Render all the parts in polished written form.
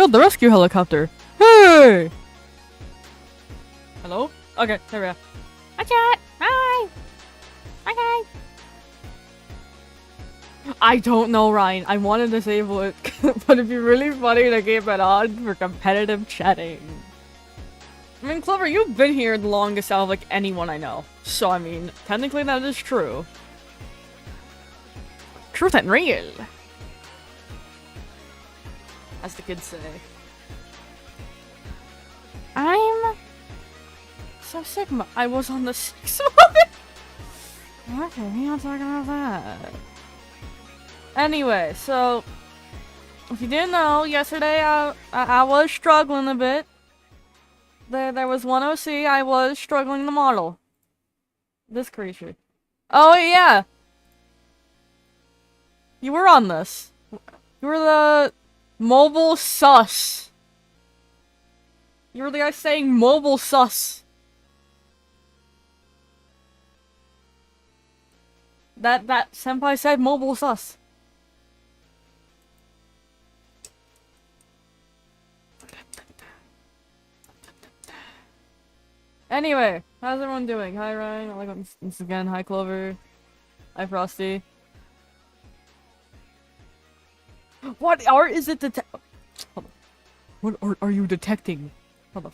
Build the rescue helicopter. Hey! Hello? Okay, there we are. Hi, chat! Hi! Hi, guys! I don't know, Ryan. I want to disable it, but it'd be really funny to keep it on for competitive chatting. I mean, Clover, you've been here the longest out of, like, anyone I know. So, I mean, technically that is true. Truth and real. As the kids say. I'm... so Sigma. I was on the 6th one! Okay, we're not talking about that. Anyway, so... if you didn't know, yesterday I was struggling a bit. There was one OC I was struggling to model. This creature. Oh yeah! You were on this. You were the... mobile sus. You were the guy saying mobile sus. That senpai said mobile sus. Anyway, how's everyone doing? Hi Ryan, I like once again. Hi Clover. Hi Frosty. What art is it what art are you detecting? Hold on.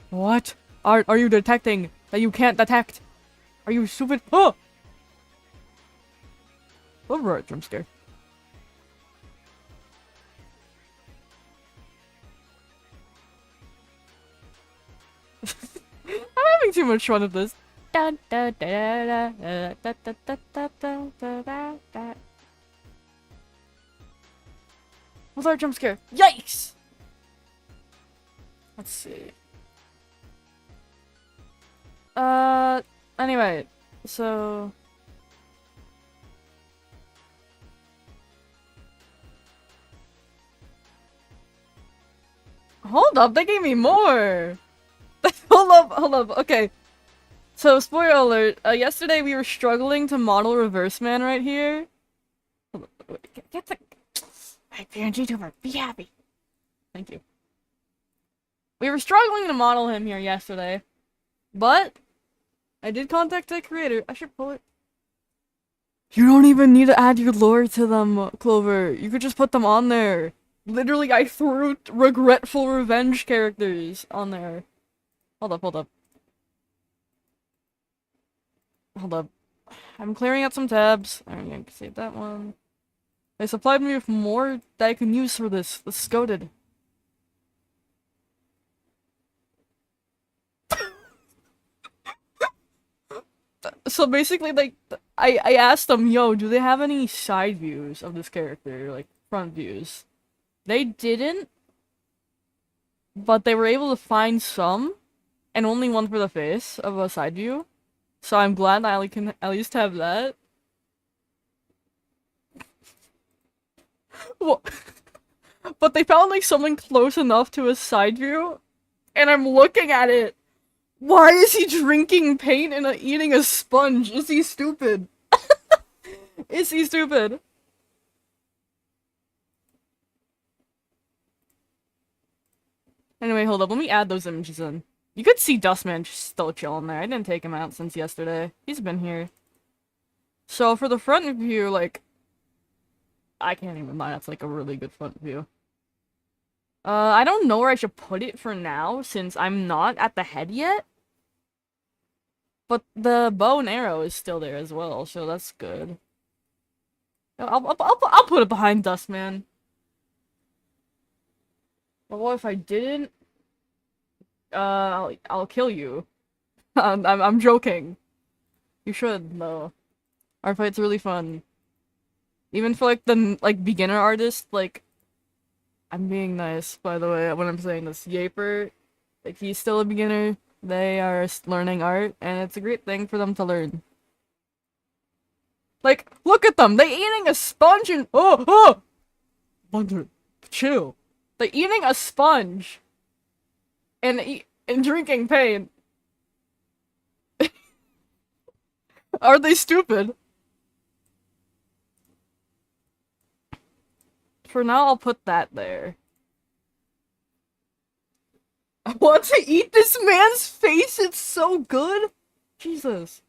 What art are you detecting that you can't detect? Are you stupid? Oh! Over art jump scare. I'm having too much fun with this. What's our jump scare? Yikes! Let's see. Anyway, so... hold up, they gave me more! Hold up, okay. So, spoiler alert, yesterday we were struggling to model Reverse Man right here. Get the... hey, PNGTuber, be happy. Thank you. We were struggling to model him here yesterday, but I did contact the creator. I should pull it. You don't even need to add your lore to them, Clover. You could just put them on there. Literally, I threw regretful revenge characters on there. Hold up. Hold up. I'm clearing out some tabs. I'm gonna save that one. They supplied me with more that I can use for this. The SCOTed. So basically, like, I asked them, yo, do they have any side views of this character? Like, front views. They didn't. But they were able to find some. And only one for the face of a side view. So I'm glad I can at least have that. Well, but they found like something close enough to a side view. And I'm looking at it. Why is he drinking paint and eating a sponge? Is he stupid? Is he stupid? Anyway, hold up. Let me add those images in. You could see Dustman just still chilling there. I didn't take him out since yesterday. He's been here. So for the front view, like... I can't even lie. That's like a really good front view. I don't know where I should put it for now, since I'm not at the head yet. But the bow and arrow is still there as well, so that's good. I'll put it behind Dustman. But what if I didn't? I'll kill you. I'm joking. You should, though. Artfight's really fun. Even for, like, the, like, beginner artist, like... I'm being nice, by the way, when I'm saying this. Yaper, like, he's still a beginner. They are learning art, and it's a great thing for them to learn. Like, look at them! They're eating a sponge and- oh! Wonder, chill. They're eating a sponge. And drinking paint. Are they stupid? for now, I'll put that there. I want to eat this man's face, it's so good! Jesus.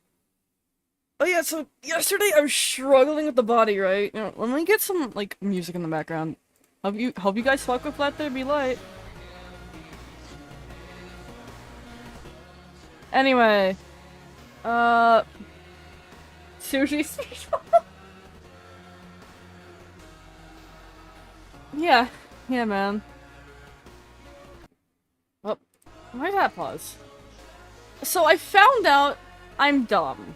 Oh yeah, so yesterday I was struggling with the body, right? You know, let me get some, like, music in the background. Hope you guys fuck with Let There Be Light. Anyway. Sushi special? Yeah. Yeah, man. Oh, why'd that pause? So I found out I'm dumb.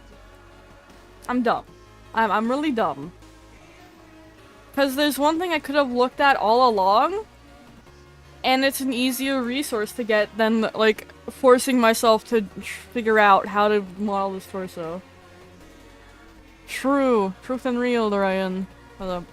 I'm dumb. I'm really dumb. Because there's one thing I could have looked at all along, and it's an easier resource to get than, like, forcing myself to figure out how to model this torso. True. Truth and real, Ryan. Hold up.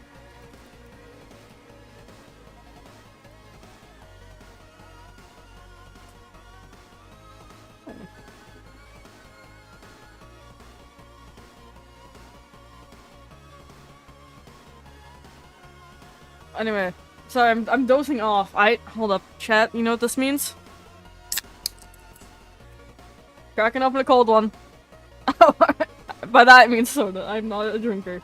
Anyway, sorry, I'm dozing off. Hold up, chat, you know what this means? Cracking open a cold one. By that I mean soda, I'm not a drinker.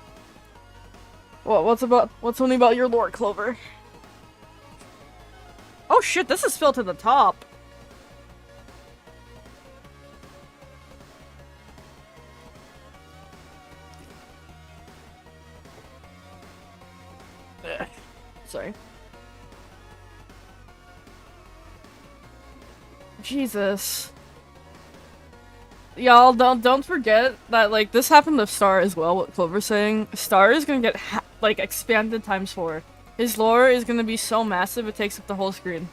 What's only about your lore, Clover? Oh shit, this is filled to the top. Ugh. Sorry. Jesus. Y'all, don't forget that, like, this happened to Star as well, what Clover's saying. Star is gonna get, like, expanded times 4. His lore is gonna be so massive it takes up the whole screen.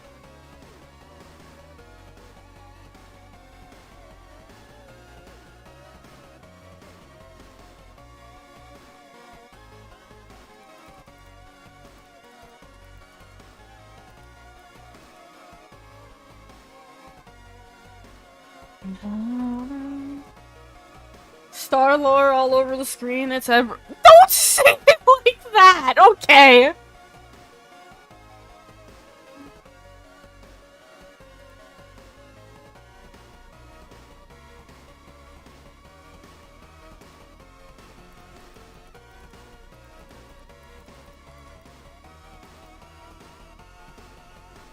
Star lore all over the screen, it's ever- Don't say it like that! Okay!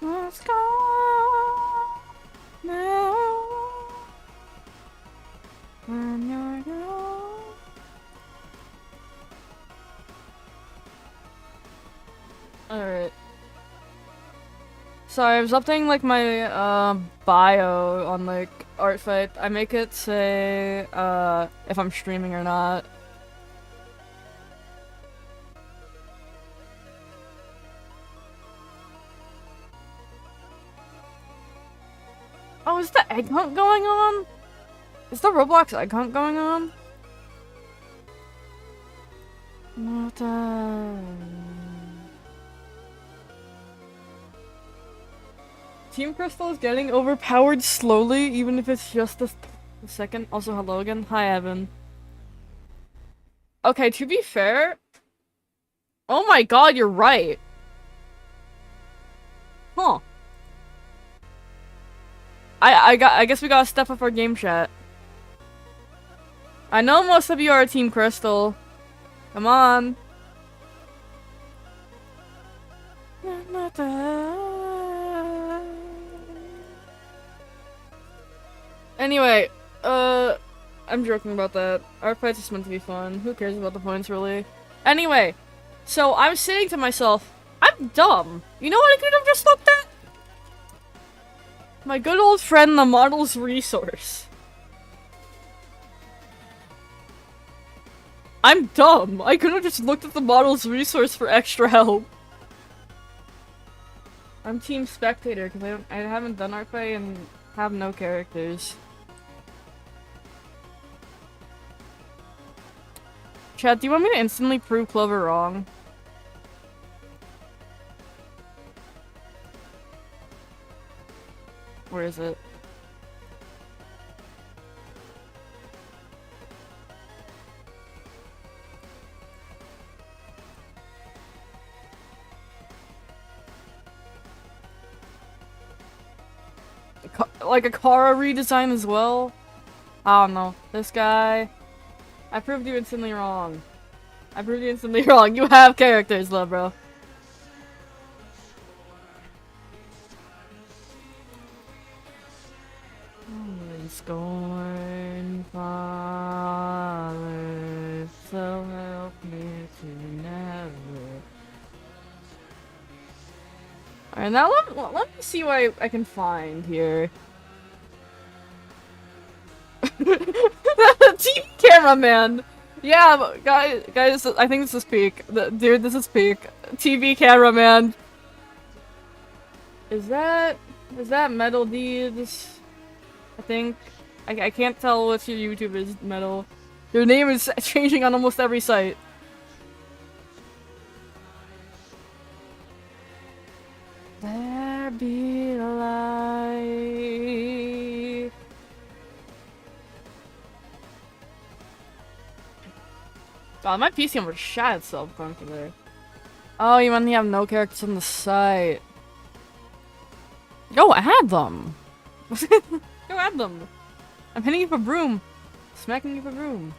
Let's go now. When you're gone. Alright. Sorry, I was updating, like, my, bio on, like, Artfight. I make it say, if I'm streaming or not. Oh, is the egg hunt going on? Is the Roblox egg hunt going on? No time. Team Crystal is getting overpowered slowly, even if it's just a second. Also, hello again. Hi, Evan. Okay, to be fair... Oh my god, you're right. Huh. I guess we gotta step up our game chat. I know most of you are Team Crystal. Come on. Anyway, I'm joking about that. Our fight's just meant to be fun. Who cares about the points, really? Anyway, so I'm saying to myself, I'm dumb. You know what I could have just looked at? My good old friend, the model's resource. I'm dumb. I could have just looked at the model's resource for extra help. I'm Team Spectator because I haven't done Artfight and have no characters. Chat, do you want me to instantly prove Clover wrong? Where is it? like a Kara redesign as well. I don't know. This guy. I proved you instantly wrong. I proved you instantly wrong. You have characters, though, bro. Scorn, Father, so help me to never. Alright, now let me see what I can find here. TV cameraman! Yeah, guys, I think this is peak. Dude, this is peak. TV cameraman. Is that Metal Deeds? I think. I can't tell which your YouTube is, Metal. Your name is changing on almost every site. There be light. God, my PC almost shot itself going through there. Oh, you only have no characters on the site. Go add them! Go add them! I'm hitting you for broom! Smacking you for broom.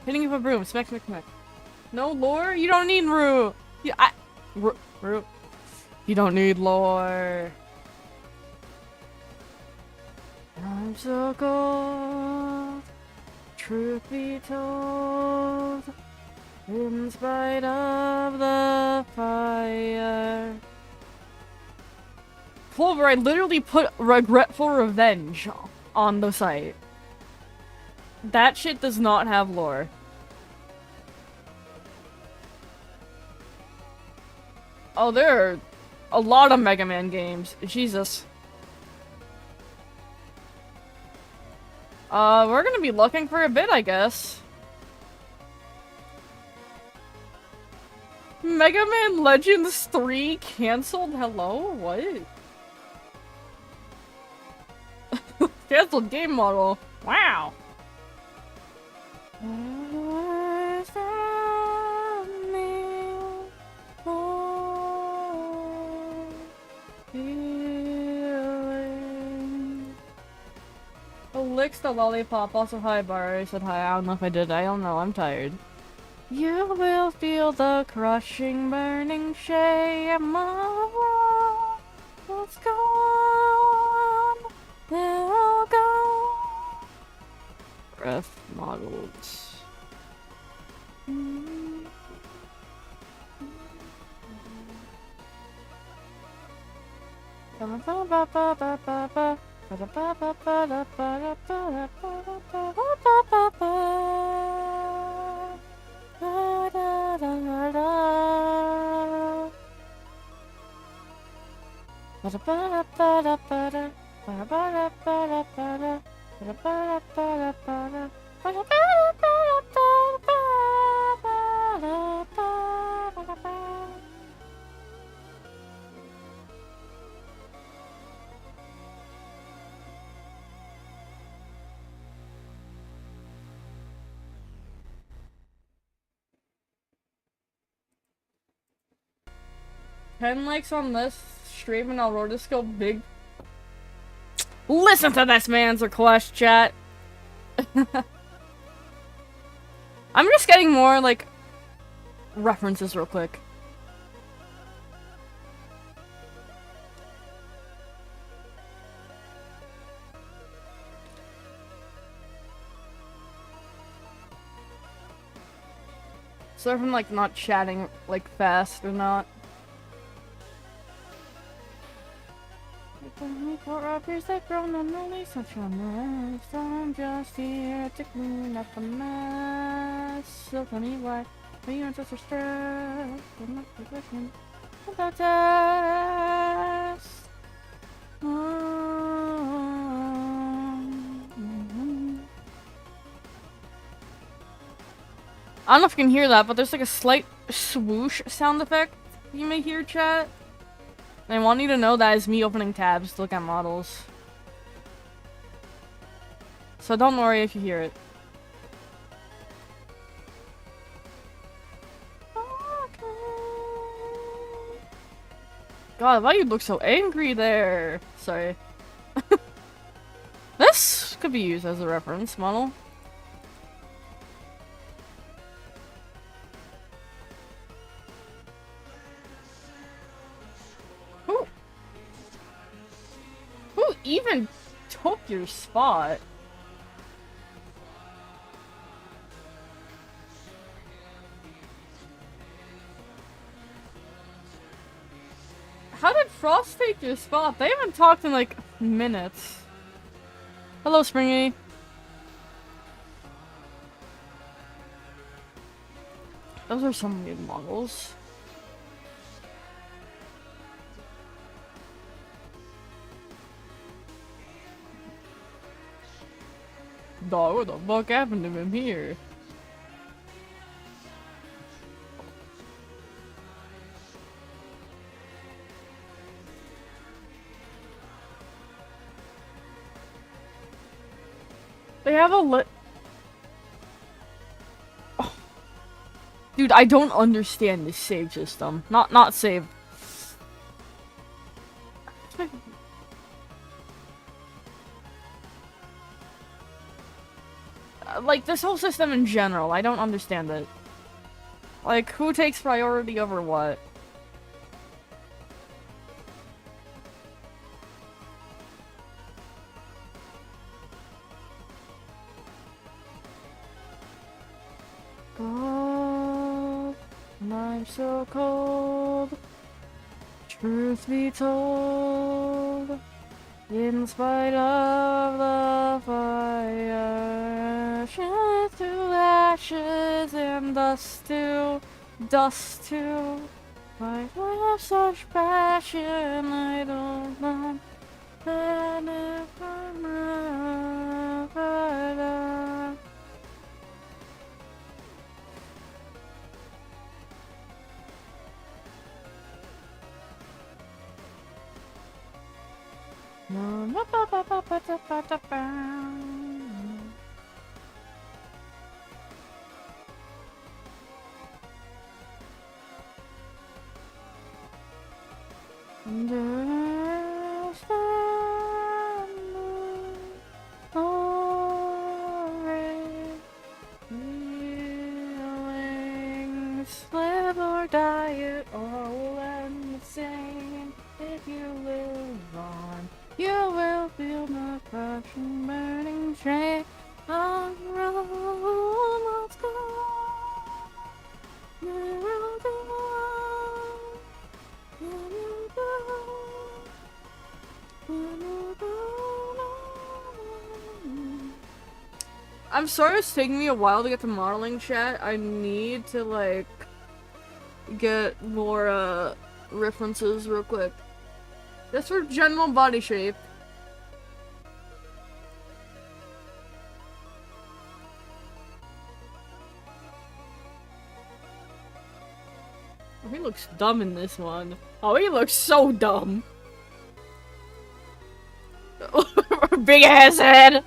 Hitting you for broom. Smack, smack, smack. No lore? You don't need Rue! Rue. You don't need lore. I'm so cold. Truth be told. In spite of the fire. Clover, I literally put regretful revenge on the site. That shit does not have lore. Oh, there are a lot of Mega Man games. Jesus. We're gonna be looking for a bit, I guess. Mega Man Legends 3 cancelled? Hello? What? Cancelled game model. Wow. Licks the lollipop. Also, hi, Bar. I said hi. I don't know if I did. I don't know. I'm tired. You will feel the crushing, burning shame of what's gone. They'll go. Ref models. Ten likes on this stream and I'll rotoscope big. Listen to this man's request, chat. I'm just getting more like references real quick. So if I'm like not chatting like fast or not. For rappers that grown and really such a mess. I'm just here to clean up the mess. So tell me why we aren't just so stressed. I'm not question about test. I don't know if you can hear that, but there's like a slight swoosh sound effect you may hear, chat. And I want you to know that is me opening tabs to look at models. So don't worry if you hear it. god, why you look so angry there? Sorry. This could be used as a reference model. Who even took your spot? How did Frost take your spot? They haven't talked in like minutes. Hello, Springy. Those are some weird models. Dog, what the fuck happened to him here? They have a oh. Dude, I don't understand this save system. Not save. Like, this whole system in general, I don't understand it. Like, who takes priority over what? Cold, and I'm so cold. Truth be told, in spite of the fire, ashes to ashes and dust to I have such passion, I don't know. Live or die, it all will end the same. If you live on, you will feel the crushing, burning train on the road. Let's go. We'll go. We'll go. We'll go. I'm sorry it's taking me a while to get to modeling chat. I need to, like, get more, references real quick. Just for general body shape. Oh, he looks dumb in this one. Oh, he looks so dumb. Big ass head.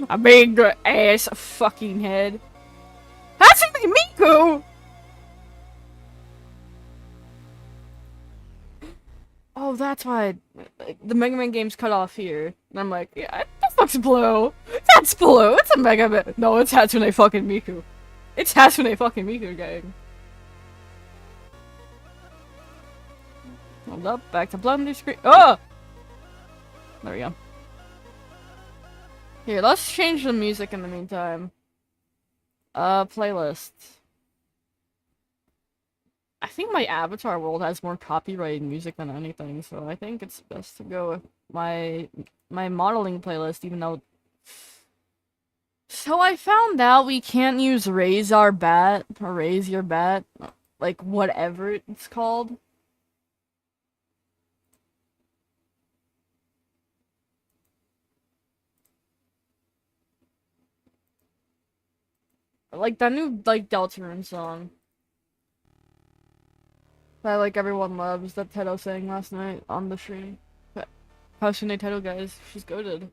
A big ass fucking head. That's Miku! Oh, that's why the Mega Man game's cut off here. And I'm like, yeah, this looks blue. That's blue. It's a Mega Man. No, it's Hatsune fucking Miku. It's Hatsune fucking Miku, gang. Hold up, back to blender screen. Oh! There we go. Here, let's change the music in the meantime. Playlist. I think my avatar world has more copyrighted music than anything, so I think it's best to go with my modeling playlist, even though... So I found out we can't use raise our bat, or raise your bat, like whatever it's called. Like that new, like, Deltarune song. That, like, everyone loves, that Teto sang last night on the stream. But Hatsune Teto, guys, she's goated.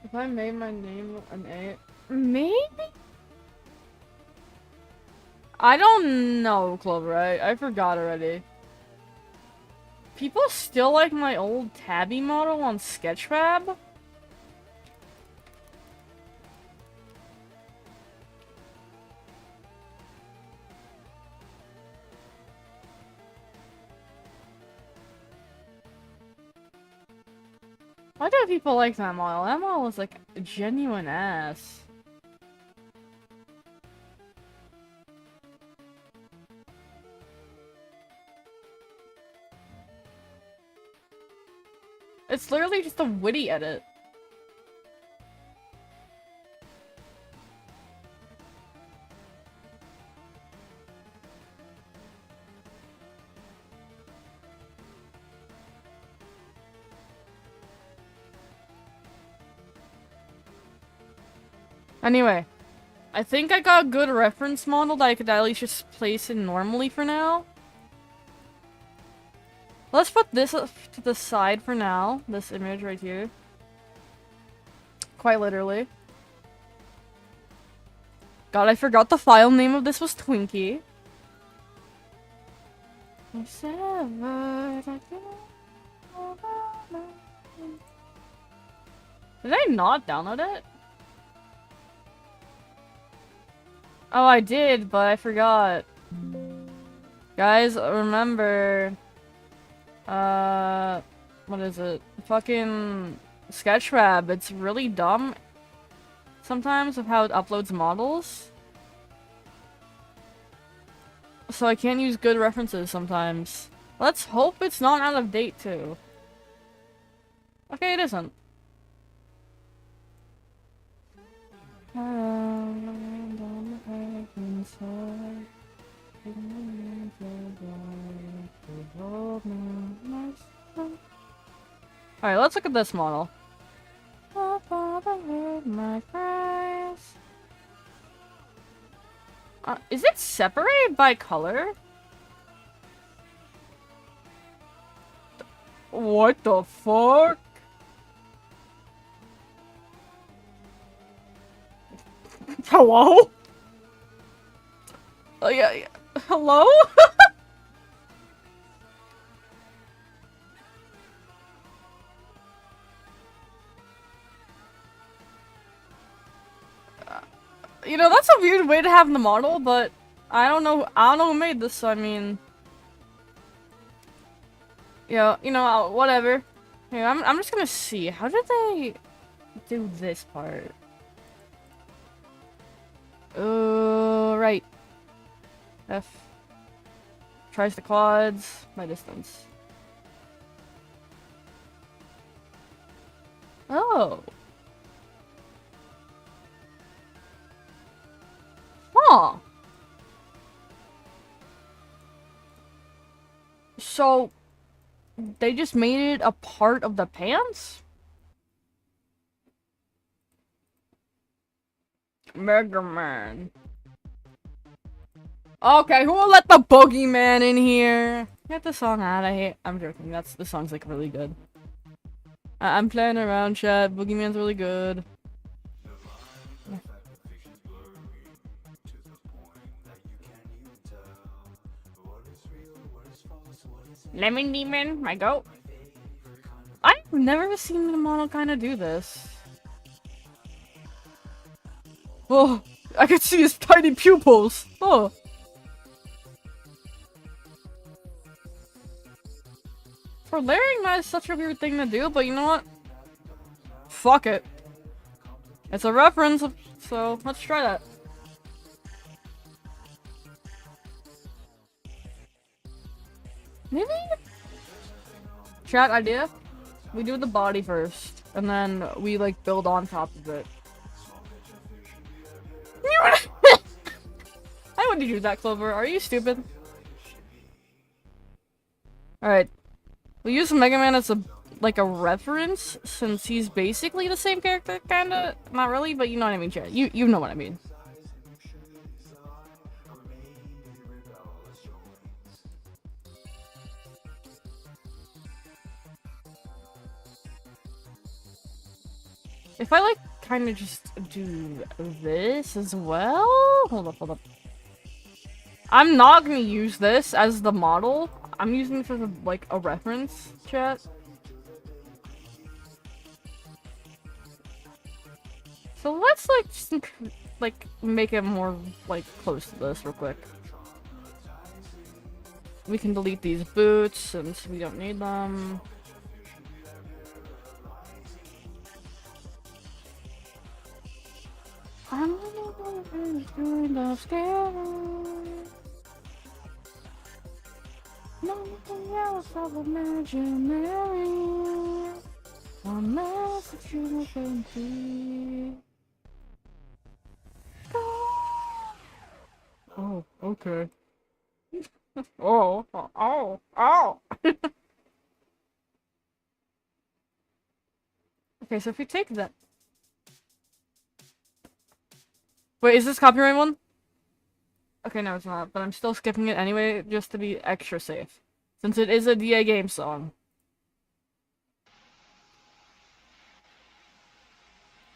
If I made my name an A, maybe? I don't know, Clover. I forgot already. People still like my old Tabby model on Sketchfab? Why do people like that model? That model is like a genuine ass. It's literally just a witty edit. Anyway, I think I got a good reference model that I could at least just place in normally for now. Let's put this to the side for now. This image right here. Quite literally. God, I forgot the file name of this was Twinkie. Did I not download it? Oh, I did, but I forgot. Guys, remember... what is it? Fucking Sketchfab. It's really dumb sometimes of how it uploads models. So I can't use good references sometimes. Let's hope it's not out of date too. Okay, it isn't. Alright, let's look at this model. Is it separated by color? What the fuck? Hello? Oh yeah. Hello? You know, that's a weird way to have the model, but I don't know who made this, so I mean... Yeah, you know, whatever. Here, I'm just gonna see. How did they do this part? Right. F. Tries the quads. My distance. Oh. Huh. So, they just made it a part of the pants? MegaMan. Okay, who will let the boogeyman in here? Get the song out of here. I'm joking, the song's like really good. I'm playing around, chat. Boogeyman's really good. Lemon Demon, my goat. I've never seen the model kind of do this. Oh, I can see his tiny pupils. Oh. For layering, that is such a weird thing to do, but you know what? Fuck it. It's a reference, so let's try that. Maybe? Chat idea? We do the body first, and then we like build on top of it. I wouldn't do that, Clover. Are you stupid? Alright. We use MegaMan as a like a reference since he's basically the same character, kinda. Not really, but you know what I mean, Chad. You know what I mean. If I like kind of just do this as well. Hold up. I'm not gonna use this as the model. I'm using this as like a reference, chat. So let's like just like make it more like close to this real quick. We can delete these boots since we don't need them. I'm kind of scared. Nothing else of imaginary. A message you can see. Oh, okay. Oh. Okay, so if you take that. Wait, is this copyright one? Okay, no, it's not, but I'm still skipping it anyway, just to be extra safe. Since it is a DA game song.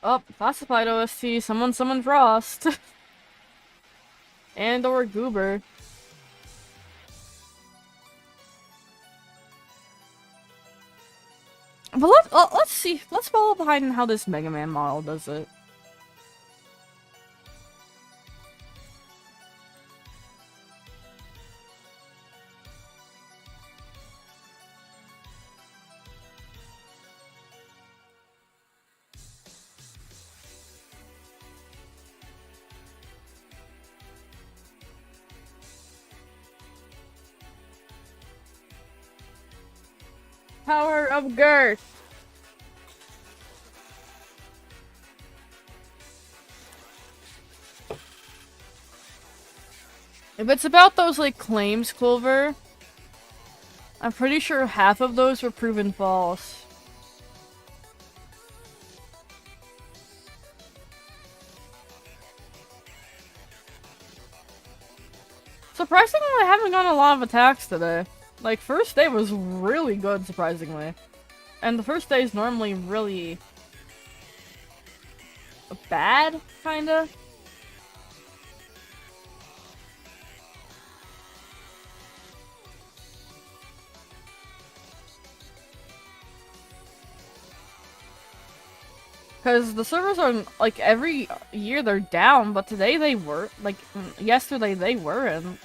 Oh, classified OST, someone summoned Frost. And or Goober. But let's see, let's follow behind how this Mega Man model does it. Power of girth. If it's about those like claims, Clover, I'm pretty sure half of those were proven false. Surprisingly, I haven't gotten a lot of attacks today. Like, first day was really good, surprisingly. And the first day is normally really bad, kinda. Because the servers are, like, every year they're down, but today they were. Like, yesterday they weren't.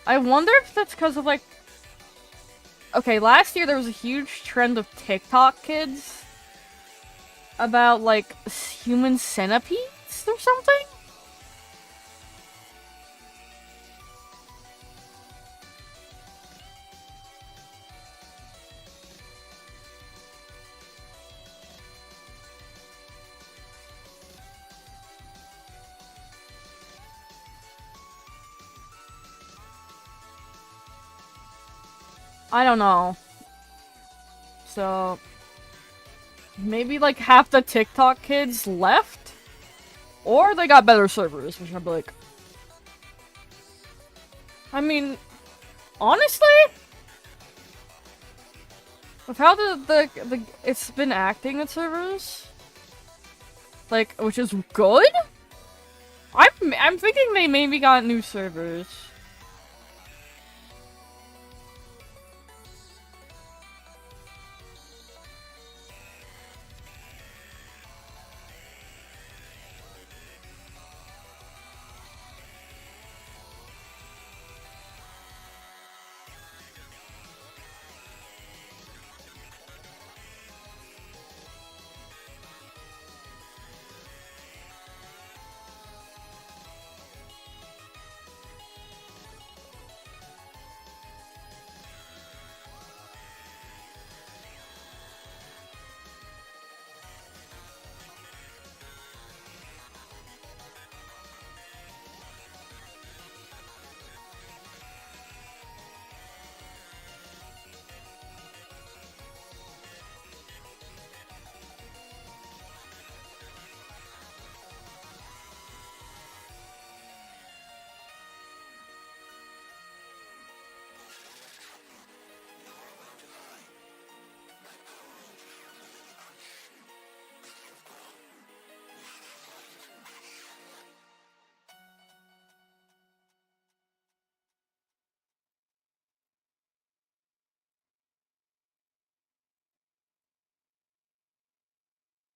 I wonder if that's because of, like... Okay, last year there was a huge trend of TikTok kids about, like, human centipedes or something? I don't know. So... maybe, like, half the TikTok kids left? Or they got better servers, which I'd be like... I mean... honestly? With how it's been acting at servers? Like, which is good? I'm thinking they maybe got new servers.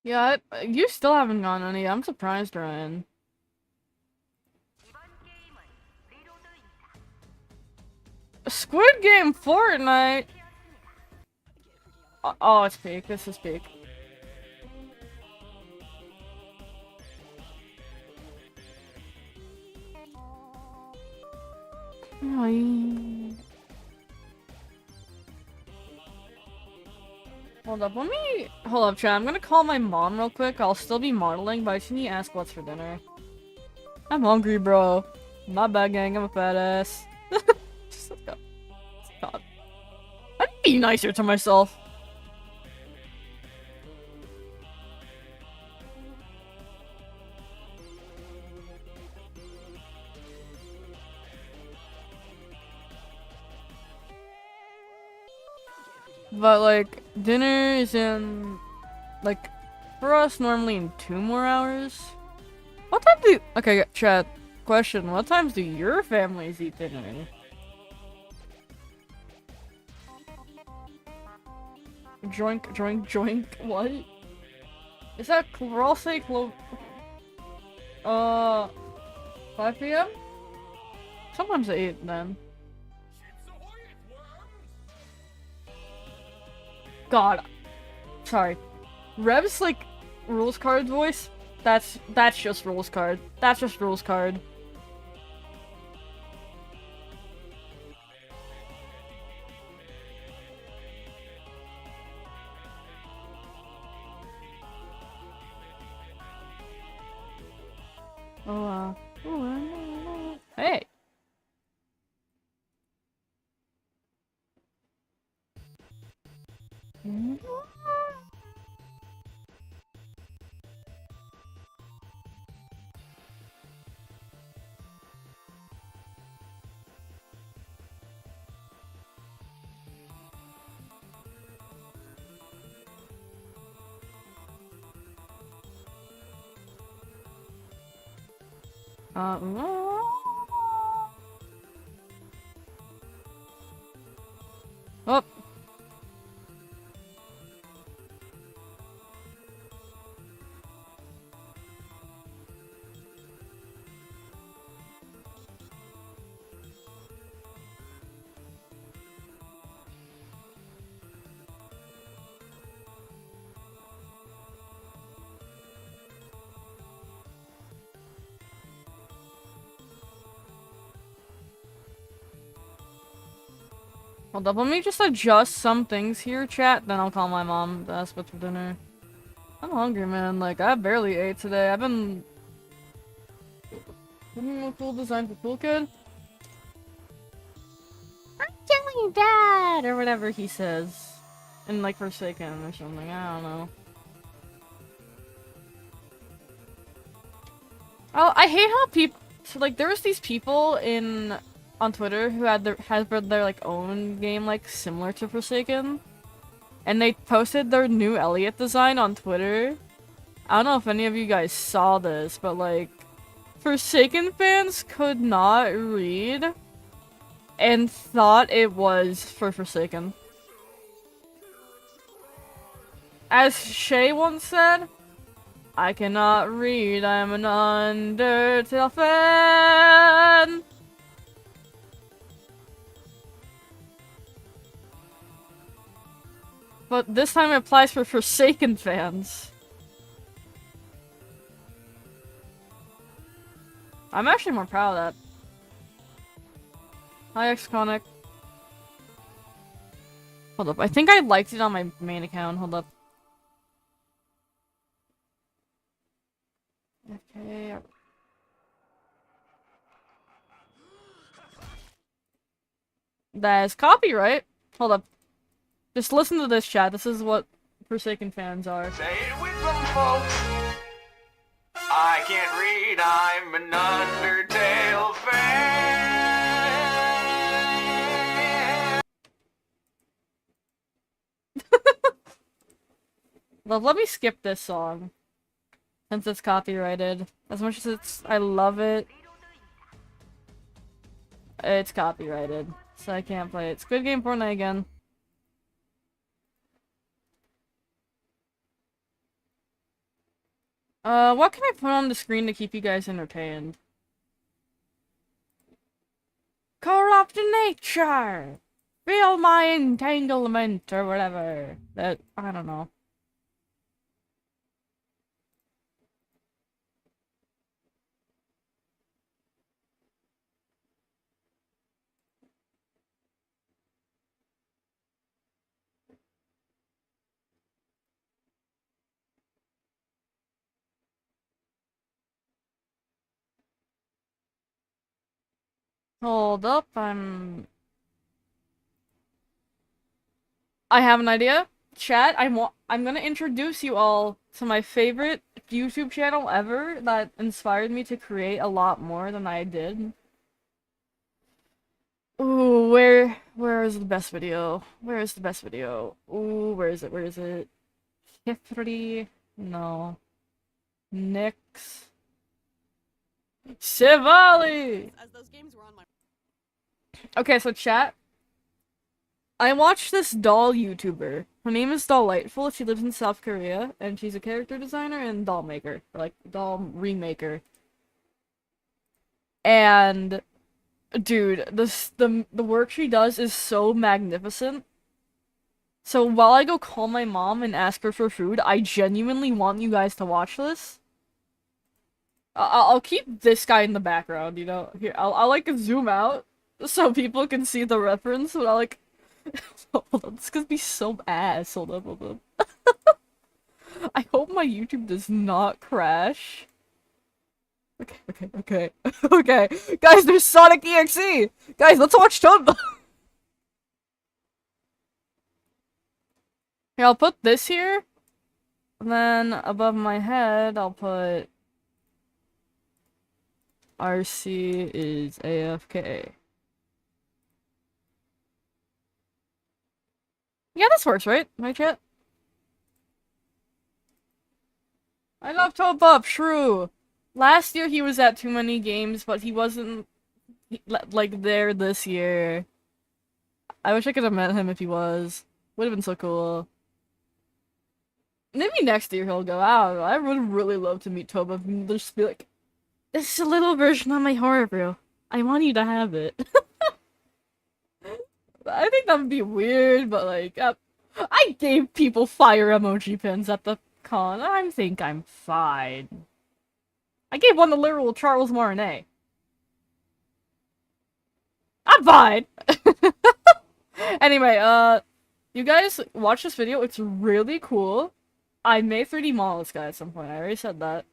Yeah, you still haven't gone any. I'm surprised, Ryan. Squid Game Fortnite. Oh, it's peak. This is peak. Hold up, hold up, chat. I'm gonna call my mom real quick. I'll still be modeling, but I just need to ask what's for dinner. I'm hungry, bro. My bad, gang. I'm a fat ass. Just let's go. God. I'd be nicer to myself. But, like, dinner is in, like, for us, normally in 2 more hours. What time do you- Okay, chat. Question. What times do your families eat dinner? Joink, joink, joink. What? Is that we're all saying 5 p.m.? Sometimes 8 then. God. Sorry. Rev's like rules card voice? That's just rules card. That's just rules card. Oh, hey! Oh. Hold up, let me just adjust some things here, chat, then I'll call my mom to ask what's for dinner. I'm hungry, man. Like, I barely ate today. I've been... a cool design for cool kid? I'm telling you, Dad! Or whatever he says. In, like, Forsaken or something. I don't know. Oh, I hate how people... So, like, there was these people on Twitter who had their like own game like similar to Forsaken, and they posted their new Elliot design on Twitter. I don't know if any of you guys saw this, but like Forsaken fans could not read and thought it was for Forsaken. As Shay once said, I cannot read, I'm an Undertale fan! But this time it applies for Forsaken fans. I'm actually more proud of that. Hi, Exconic. Hold up, I think I liked it on my main account. Hold up. Okay. That is copyright. Hold up. Just listen to this, chat. This is what Forsaken fans are. Say it with them, folks. I can't read, I'm an Undertale fan. Well, let me skip this song. Since it's copyrighted. As much as I love it. It's copyrighted. So I can't play it. Squid Game Fortnite again. What can I put on the screen to keep you guys entertained? Corrupt nature! Feel my entanglement, or whatever. That, I don't know. Hold up, I have an idea. Chat, I'm gonna introduce you all to my favorite YouTube channel ever that inspired me to create a lot more than I did. Ooh, where is the best video? Where is the best video? Ooh, where is it? Where is it? History? No. Nix. Shivali! As those games were on my Okay, so chat. I watched this doll YouTuber. Her name is Delightful. She lives in South Korea, and she's a character designer and doll maker, like doll remaker. And dude, the work she does is so magnificent. So while I go call my mom and ask her for food, I genuinely want you guys to watch this. I'll keep this guy in the background, you know. Here, I'll like zoom out so people can see the reference, but I'll like. Hold on, this is gonna be so ass. Hold up, hold up. I hope my YouTube does not crash. Okay. Okay. Guys, there's Sonic EXE! Guys, let's watch Tub! Here, I'll put this here. And then above my head, I'll put RC is AFK. Yeah, this works, right? My chat? I love Topop, true. Last year he was at too many games, but he wasn't like there this year. I wish I could have met him if he was. Would have been so cool. Maybe next year he'll go out. I would really love to meet Topop and just be like, this is a little version of my horror brew. I want you to have it. I think that would be weird, but like, I gave people fire emoji pins at the con. I think I'm fine. I gave one to literal Charles Martinet. I'm fine! Anyway, you guys watch this video. It's really cool. I may 3D model this guy at some point. I already said that.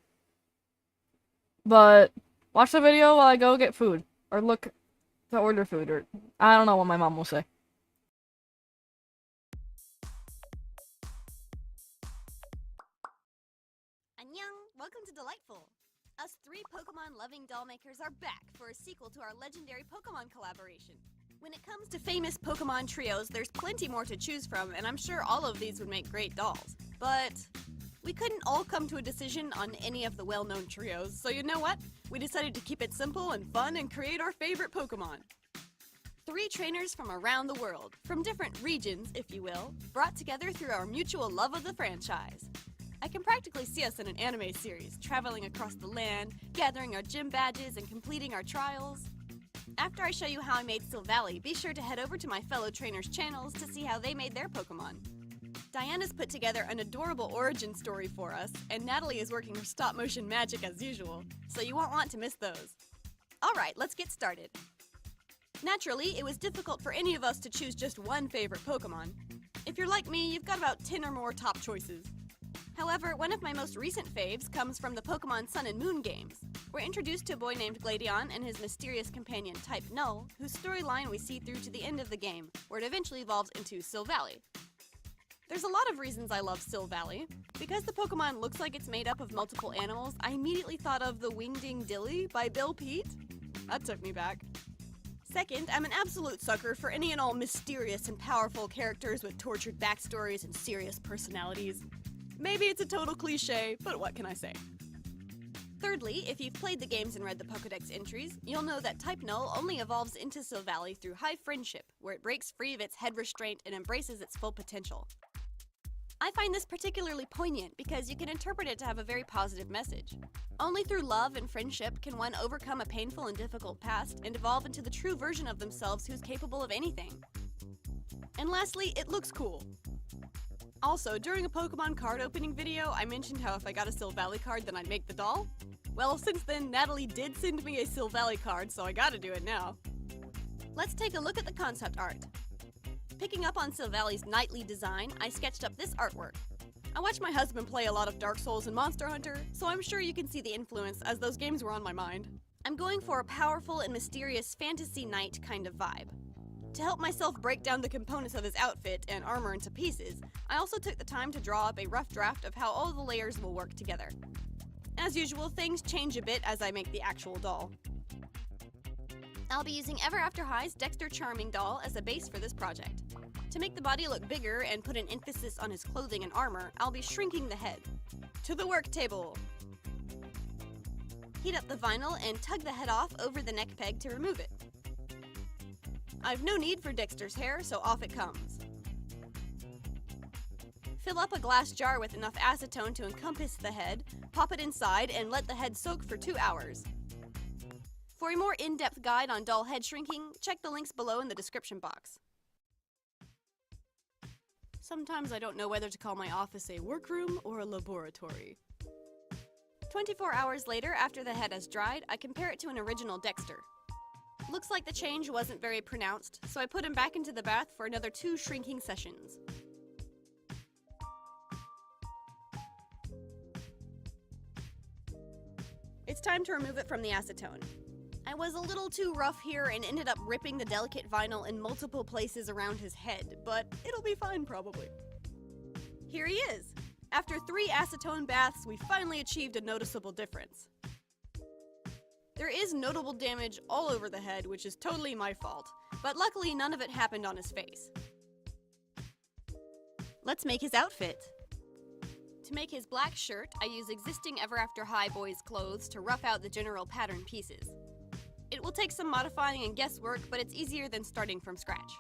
But watch the video while I go get food. Or look to order food, or I don't know what my mom will say. Annyeong! Welcome to Delightful! Us three Pokemon-loving doll makers are back for a sequel to our legendary Pokemon collaboration. When it comes to famous Pokemon trios, there's plenty more to choose from, and I'm sure all of these would make great dolls. But we couldn't all come to a decision on any of the well-known trios, so you know what? We decided to keep it simple and fun and create our favorite Pokemon. 3 trainers from around the world, from different regions, if you will, brought together through our mutual love of the franchise. I can practically see us in an anime series, traveling across the land, gathering our gym badges, and completing our trials. After I show you how I made Silvally, be sure to head over to my fellow trainers' channels to see how they made their Pokemon. Diana's put together an adorable origin story for us, and Natalie is working her stop-motion magic as usual, so you won't want to miss those. Alright, let's get started. Naturally, it was difficult for any of us to choose just one favorite Pokemon. If you're like me, you've got about 10 or more top choices. However, one of my most recent faves comes from the Pokemon Sun and Moon games. We're introduced to a boy named Gladion and his mysterious companion Type Null, whose storyline we see through to the end of the game, where it eventually evolves into Silvally. There's a lot of reasons I love Silvally. Because the Pokemon looks like it's made up of multiple animals, I immediately thought of The Wingding Dilly by Bill Pete. That took me back. Second, I'm an absolute sucker for any and all mysterious and powerful characters with tortured backstories and serious personalities. Maybe it's a total cliche, but what can I say? Thirdly, if you've played the games and read the Pokedex entries, you'll know that Type Null only evolves into Silvally through high friendship, where it breaks free of its head restraint and embraces its full potential. I find this particularly poignant because you can interpret it to have a very positive message. Only through love and friendship can one overcome a painful and difficult past and evolve into the true version of themselves who's capable of anything. And lastly, it looks cool. Also, during a Pokemon card opening video, I mentioned how if I got a Silvally card, then I'd make the doll. Well, since then, Natalie did send me a Silvally card, so I gotta do it now. Let's take a look at the concept art. Picking up on Silvally's knightly design, I sketched up this artwork. I watched my husband play a lot of Dark Souls and Monster Hunter, so I'm sure you can see the influence as those games were on my mind. I'm going for a powerful and mysterious fantasy knight kind of vibe. To help myself break down the components of his outfit and armor into pieces, I also took the time to draw up a rough draft of how all the layers will work together. As usual, things change a bit as I make the actual doll. I'll be using Ever After High's Dexter Charming doll as a base for this project. To make the body look bigger and put an emphasis on his clothing and armor, I'll be shrinking the head. To the work table! Heat up the vinyl and tug the head off over the neck peg to remove it. I've no need for Dexter's hair, so off it comes. Fill up a glass jar with enough acetone to encompass the head, pop it inside, and let the head soak for 2 hours. For a more in-depth guide on doll head shrinking, check the links below in the description box. Sometimes I don't know whether to call my office a workroom or a laboratory. 24 hours later, after the head has dried, I compare it to an original Dexter. Looks like the change wasn't very pronounced, so I put him back into the bath for another 2 shrinking sessions. It's time to remove it from the acetone. I was a little too rough here and ended up ripping the delicate vinyl in multiple places around his head, but it'll be fine probably. Here he is! After 3 acetone baths, we finally achieved a noticeable difference. There is notable damage all over the head, which is totally my fault, but luckily none of it happened on his face. Let's make his outfit. To make his black shirt, I use existing Ever After High boys' clothes to rough out the general pattern pieces. It will take some modifying and guesswork, but it's easier than starting from scratch.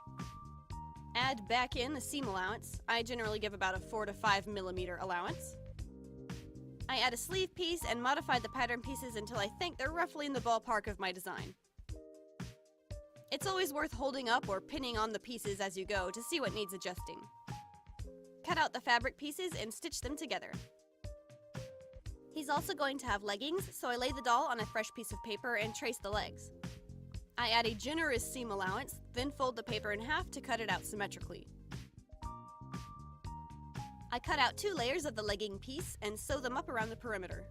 Add back in the seam allowance. I generally give about a 4 to 5 millimeter allowance. I add a sleeve piece and modify the pattern pieces until I think they're roughly in the ballpark of my design. It's always worth holding up or pinning on the pieces as you go to see what needs adjusting. Cut out the fabric pieces and stitch them together. He's also going to have leggings, so I lay the doll on a fresh piece of paper and trace the legs. I add a generous seam allowance, then fold the paper in half to cut it out symmetrically. I cut out 2 layers of the legging piece and sew them up around the perimeter.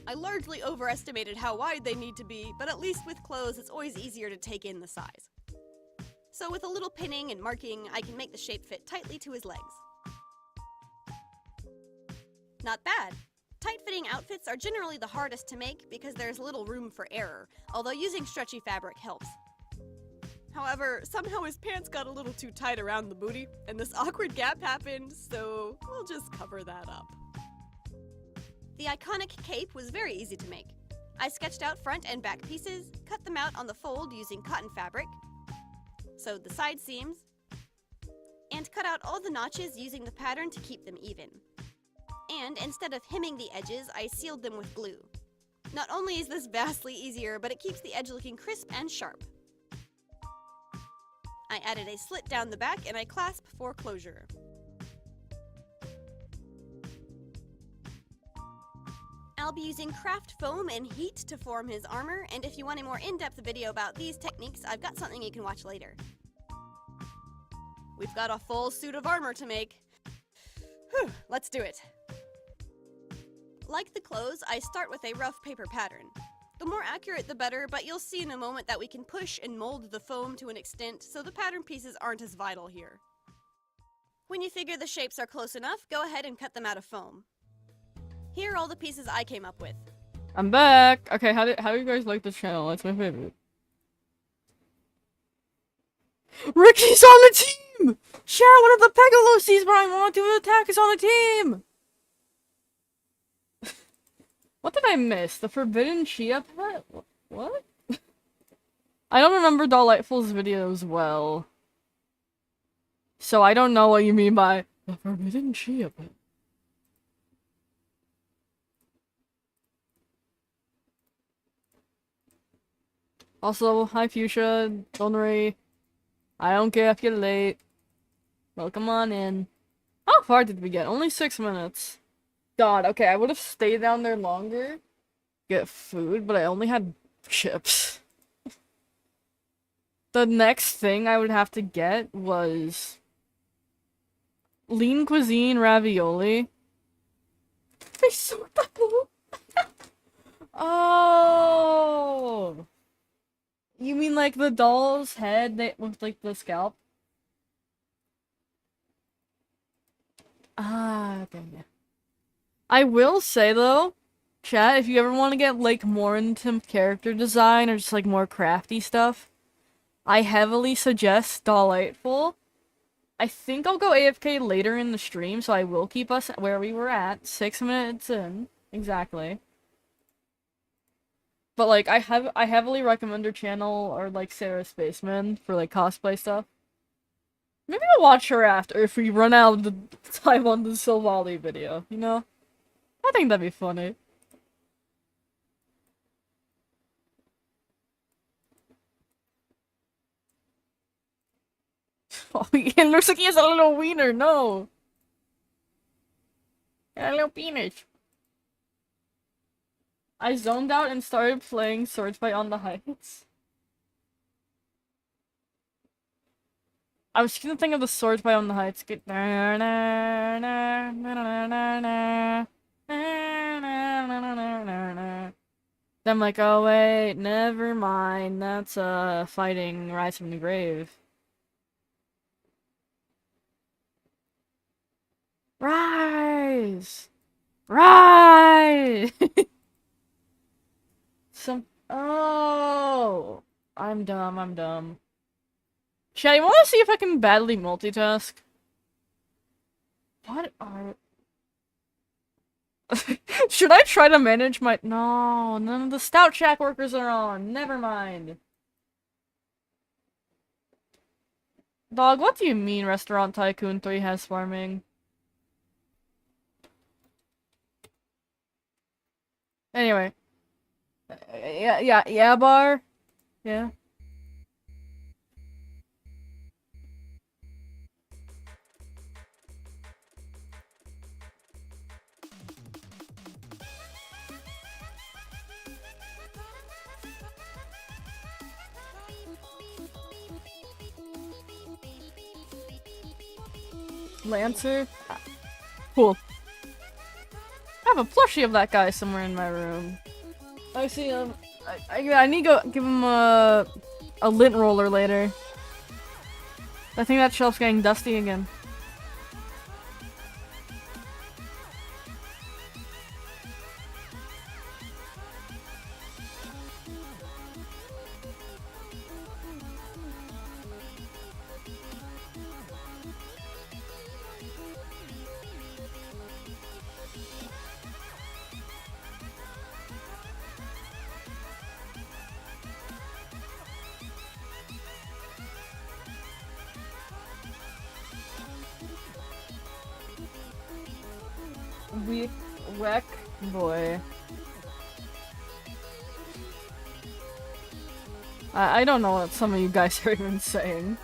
I largely overestimated how wide they need to be, but at least with clothes it's always easier to take in the size. So with a little pinning and marking, I can make the shape fit tightly to his legs. Not bad! Tight-fitting outfits are generally the hardest to make because there's little room for error, although using stretchy fabric helps. However, somehow his pants got a little too tight around the booty, and this awkward gap happened, so we'll just cover that up. The iconic cape was very easy to make. I sketched out front and back pieces, cut them out on the fold using cotton fabric, sewed the side seams, and cut out all the notches using the pattern to keep them even. And instead of hemming the edges, I sealed them with glue. Not only is this vastly easier, but it keeps the edge looking crisp and sharp. I added a slit down the back and a clasp for closure. I'll be using craft foam and heat to form his armor, and if you want a more in-depth video about these techniques, I've got something you can watch later. We've got a full suit of armor to make. Whew, let's do it. Like the clothes, I start with a rough paper pattern. The more accurate the better, but you'll see in a moment that we can push and mold the foam to an extent, so the pattern pieces aren't as vital here. When you figure the shapes are close enough, go ahead and cut them out of foam. Here are all the pieces I came up with. I'm back! Okay, how do you guys like this channel? That's my favorite. Ricky's on the team! Share one of the Pegalosies Brian want to attack is on the team! What did I miss? The Forbidden Chia Pet? What? I don't remember Delightful's videos well. So I don't know what you mean by The forbidden chia pet. Also, hi Fuchsia, don't worry. I don't care if you're late. Welcome on in. How far did we get? Only 6 minutes. God, okay, I would have stayed down there longer. Get food, but I only had chips. The next thing I would have to get was lean cuisine ravioli. They sort that out. Oh, you mean like the doll's head with like the scalp? Ah, okay, yeah. I will say though, chat, if you ever want to get like more into character design or just like more crafty stuff, I heavily suggest Delightful. I think I'll go AFK later in the stream, so I will keep us where we were at, 6 minutes in, exactly. But like, I heavily recommend her channel, or like Sarah Spaceman, for like cosplay stuff. Maybe I'll watch her after if we run out of the time on the Silvally video, you know? I think that'd be funny. Oh, it looks like he has a little wiener, no! A little penis. I zoned out and started playing Swords Fight on the Heights. I was gonna think of the Swords Fight on the Heights. Then I'm like, oh wait, never mind. That's fighting Rise from the Grave. Rise! Rise! Oh! I'm dumb. Chat, you wanna see if I can badly multitask? What are... Should I try to manage my... No, none of the Stout Shack workers are on. Never mind. Dog, what do you mean Restaurant Tycoon 3 has farming? Anyway. Yeah, bar? Yeah. Lancer? Cool. I have a plushie of that guy somewhere in my room. I see him. I need to go give him a lint roller later. I think that shelf's getting dusty again. Wreck boy. I don't know what some of you guys are even saying.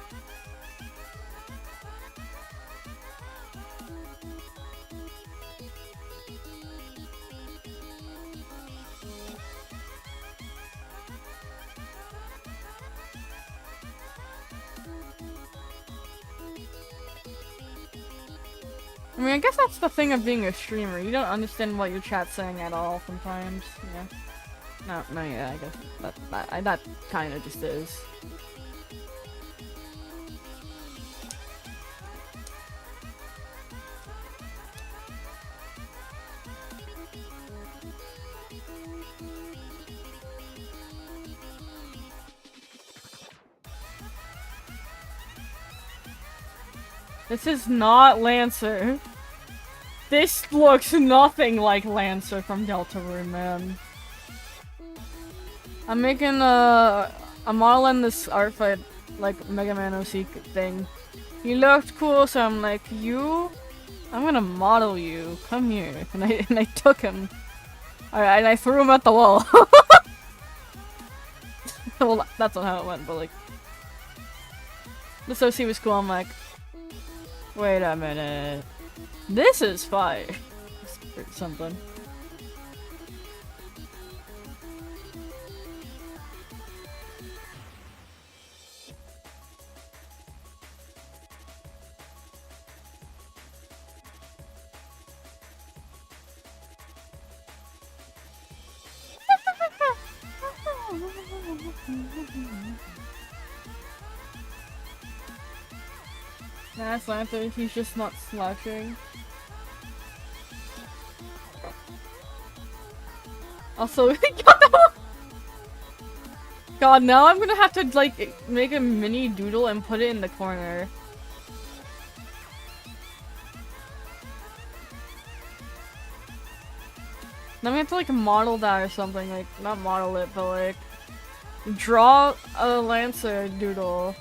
I mean, I guess that's the thing of being a streamer. You don't understand what your chat's saying at all sometimes. Yeah. No, yeah, I guess that kind of just is. This is not Lancer. This looks nothing like Lancer from Deltarune, man. I'm making a model in this Artfight, like, MegaMan OC thing. He looked cool, so I'm like, you I'm gonna model you. Come here. And I took him. Alright, and I threw him at the wall. Well, that's not how it went, but like... This OC was cool, I'm like... Wait a minute. This is fire. Or something. Nah, Slanther, he's just not slashing. Also, God, now I'm gonna have to, like, make a mini doodle and put it in the corner. Then we have to, like, model that or something, like, not model it, but, like, draw a Lancer doodle.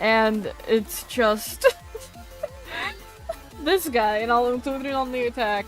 And it's just this guy, and I'll include it on the attack.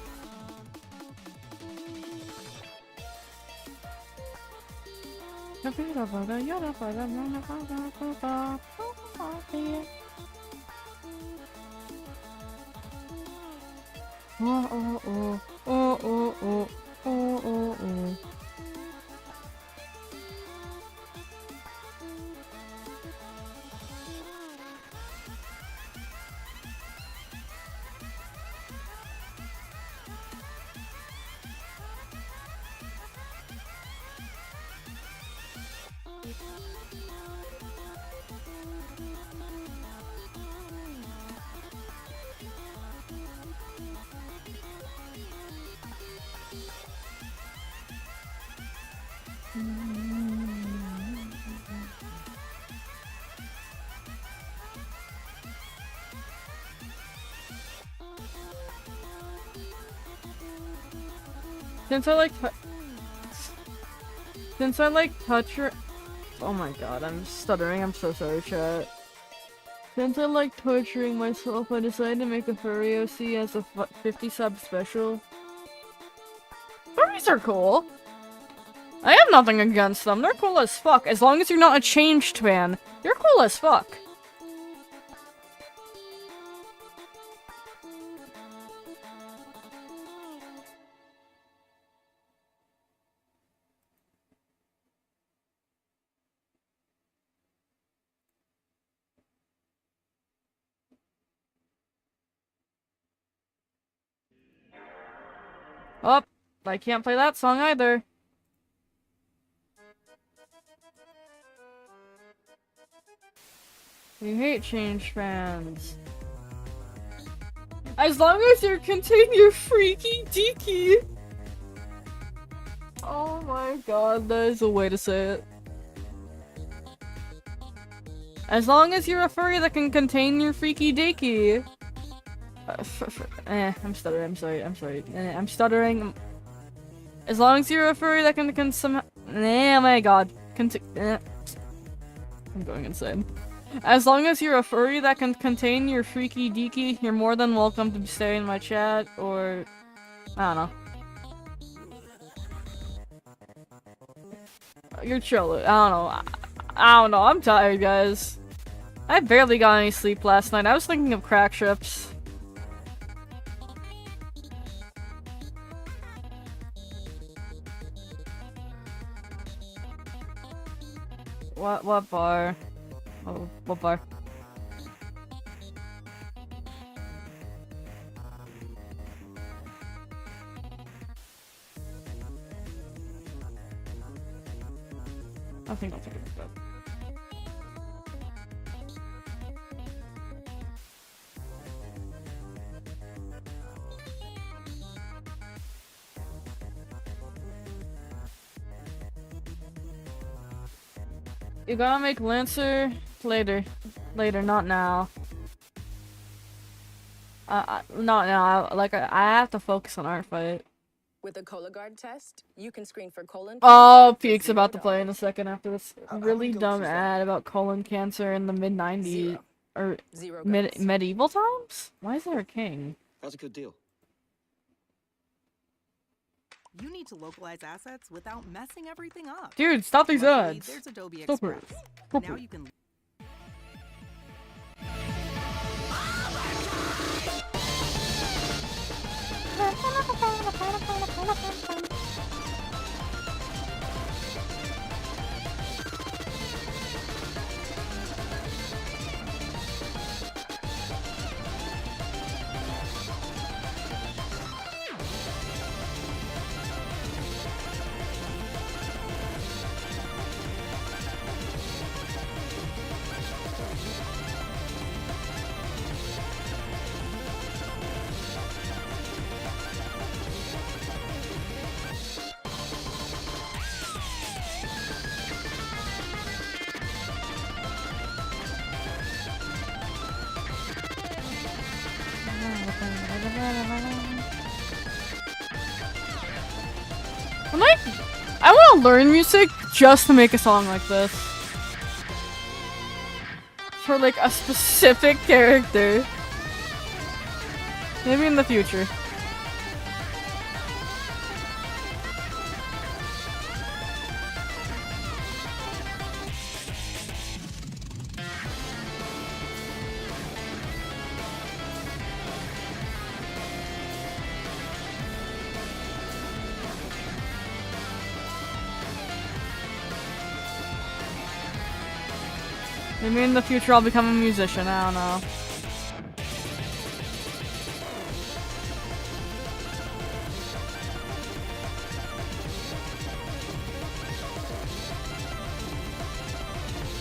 Since I like touch your— oh my god, I'm stuttering, I'm so sorry, chat. Since I like torturing myself, I decided to make a furry OC as a 50 sub special. Furries are cool! I have nothing against them, they're cool as fuck. As long as you're not a changed fan, you're cool as fuck. Oh, I can't play that song either. You hate change fans. As long as you contain your freaky deaky. Oh my god, that is a way to say it. As long as you're a furry that can contain your freaky deaky. I'm stuttering, I'm sorry. I'm stuttering. As long as you're a furry that can somehow— oh my god. I'm going insane. As long as you're a furry that can contain your freaky deaky, you're more than welcome to stay in my chat, or— I don't know. You're chill. I don't know. I'm tired, guys. I barely got any sleep last night. I was thinking of crack ships. What bar? Oh, what bar? I think I'll take it with that. You gotta make Lancer later. Later, not now. Not now. I have to focus on Artfight. With a Cologuard test, you can screen for colon Oh, cancer Peek's for about to $0. play in a second after this really dumb ad about colon cancer in the mid-90s. Or Zero guns. medieval times? Why is there a king? That's a good deal. You need to localize assets without messing everything up. Dude, stop these Luckily, ads. there's Adobe Stop it. Express. Stop Now it. you can I'm like, I want to learn music just to make a song like this. For like a specific character. Maybe in the future. Maybe in the future I'll become a musician, I don't know.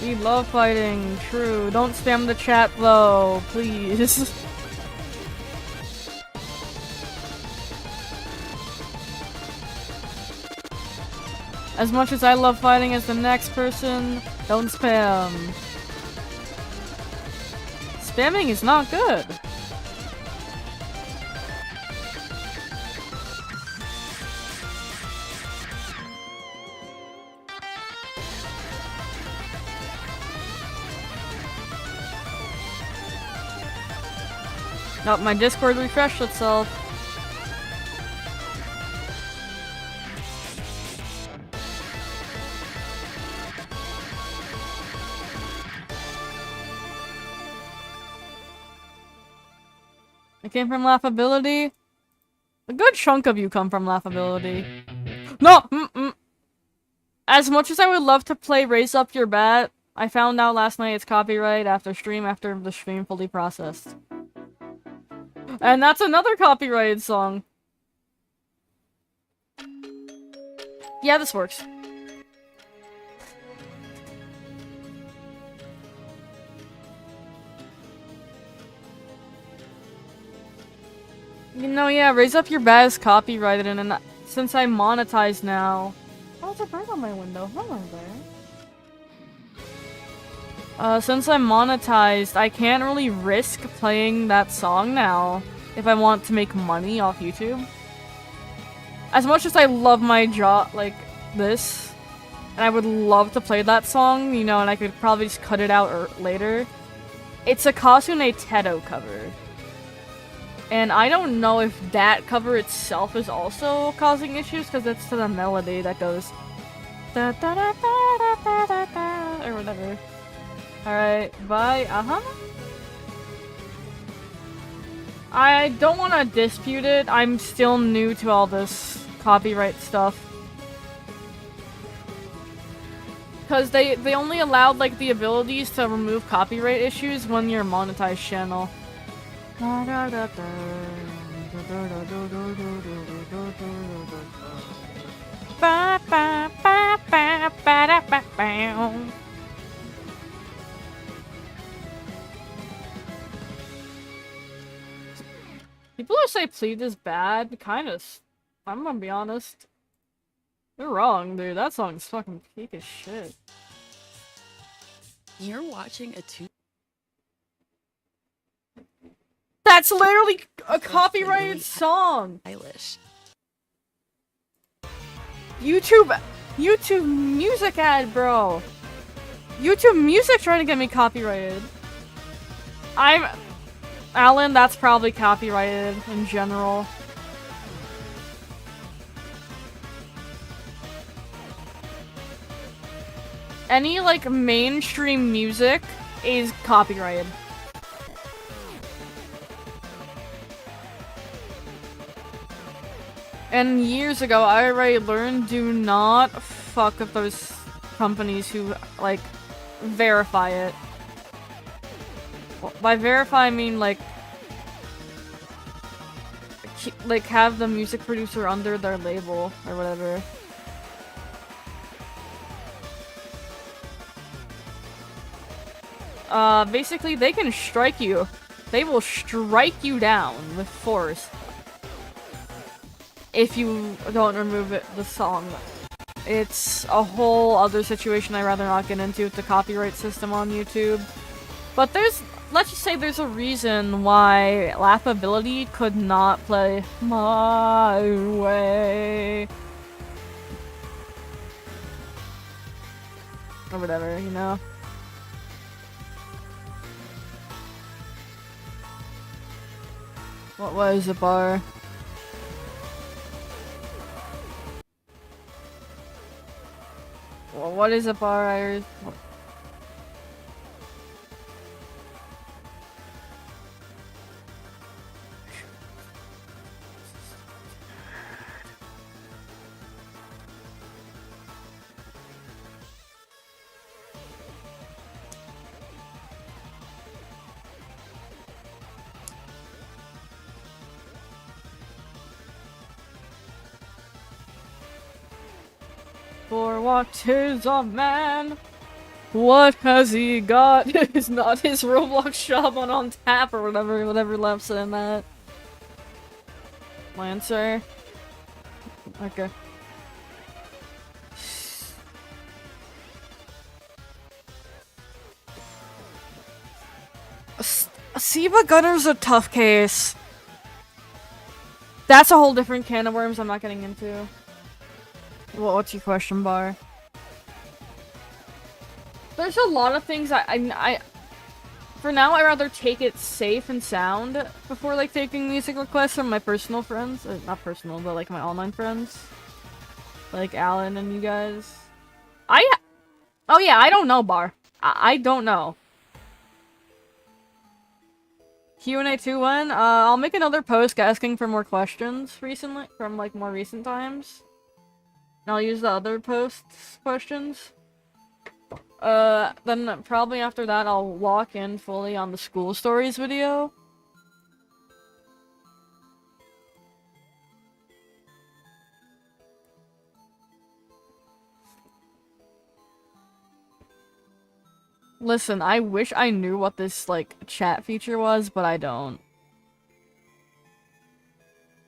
We love fighting, true. Don't spam the chat though, please. As much as I love fighting as the next person, don't spam. Spamming is not good. Nope, my Discord refreshed itself. I came from Laughability. A good chunk of you come from Laughability. No! As much as I would love to play Raise Up Your Bat, I found out last night it's copyright after the stream fully processed. And that's another copyrighted song. Yeah, this works. You know, yeah, Raise Up Your Bat is copyrighted, and since I monetize now... Oh, it's a bird on my window. Hello there. Since I'm monetized, I can't really risk playing that song now if I want to make money off YouTube. As much as I love my job like this, and I would love to play that song, you know, and I could probably just cut it out later, it's a Kasune Teto cover. And I don't know if that cover itself is also causing issues, because it's to the melody that goes da da da da da da da da, or whatever. Alright, bye. I don't want to dispute it. I'm still new to all this copyright stuff. Because they only allowed, like, the abilities to remove copyright issues when you're a monetized channel. People who say Plead is bad, kind of. I'm gonna be honest. They're wrong, dude. That song's fucking peak as shit. You're watching a two. That's literally a copyrighted song! Eilish. YouTube music ad, bro! YouTube music trying to get me copyrighted. Alan, that's probably copyrighted in general. Any, like, mainstream music is copyrighted. And years ago, I already learned, do not fuck with those companies who, like, verify it. By verify, I mean, like, have the music producer under their label, or whatever. Basically, they can strike you. They will strike you down with force if you don't remove the song. It's a whole other situation I'd rather not get into with the copyright system on YouTube. But let's just say there's a reason why Laughability could not play My Way. Or whatever, you know? What was a bar? Well, what is a bar, Iris? For what is a man? What has he got? It's not his Roblox shop on tap or whatever Left said in that. Lancer. Okay. Siva Gunner's a tough case. That's a whole different can of worms I'm not getting into. Well, what's your question, Bar? There's a lot of things for now, I'd rather take it safe and sound before, like, taking music requests from my personal friends. Not personal, but, like, my online friends. Like, Alan and you guys. Oh yeah, I don't know, Bar. I don't know. Q&A 2-1, I'll make another post asking for more questions recently, from, like, more recent times. And I'll use the other post's questions. Then probably after that I'll walk in fully on the school stories video. Listen, I wish I knew what this, like, chat feature was, but I don't.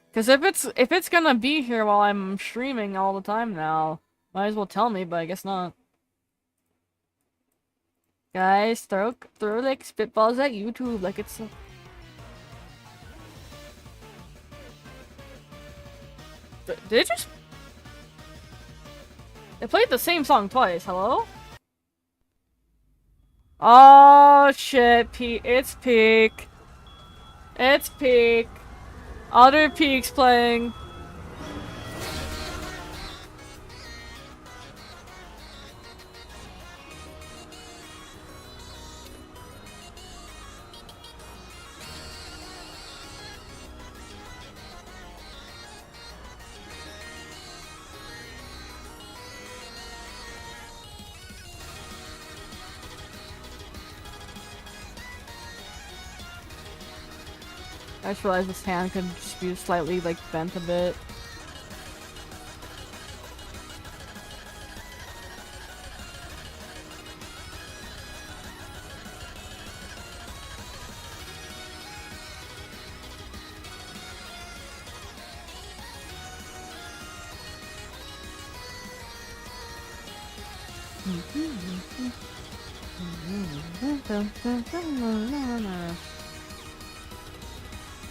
Because if it's gonna be here while I'm streaming all the time now, might as well tell me, but I guess not. Guys, throw like spitballs at YouTube like it's. Did it just? They played the same song twice. Hello? Oh shit! It's peak. It's peak. Other peaks playing. I just realized this hand could just be slightly, like, bent a bit.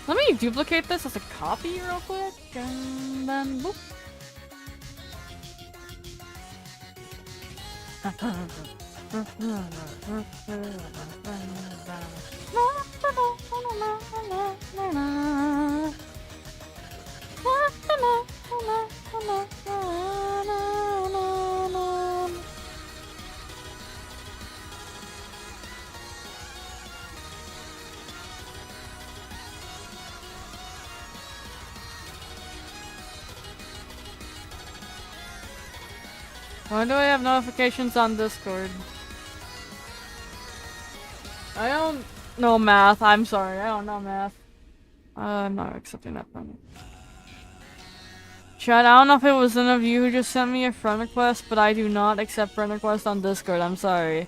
Let me duplicate this as a copy real quick, and then boop. Why do I have notifications on Discord? I don't know math. I'm sorry. I don't know math. I'm not accepting that from you. Chad, I don't know if it was one of you who just sent me a friend request, but I do not accept friend requests on Discord. I'm sorry.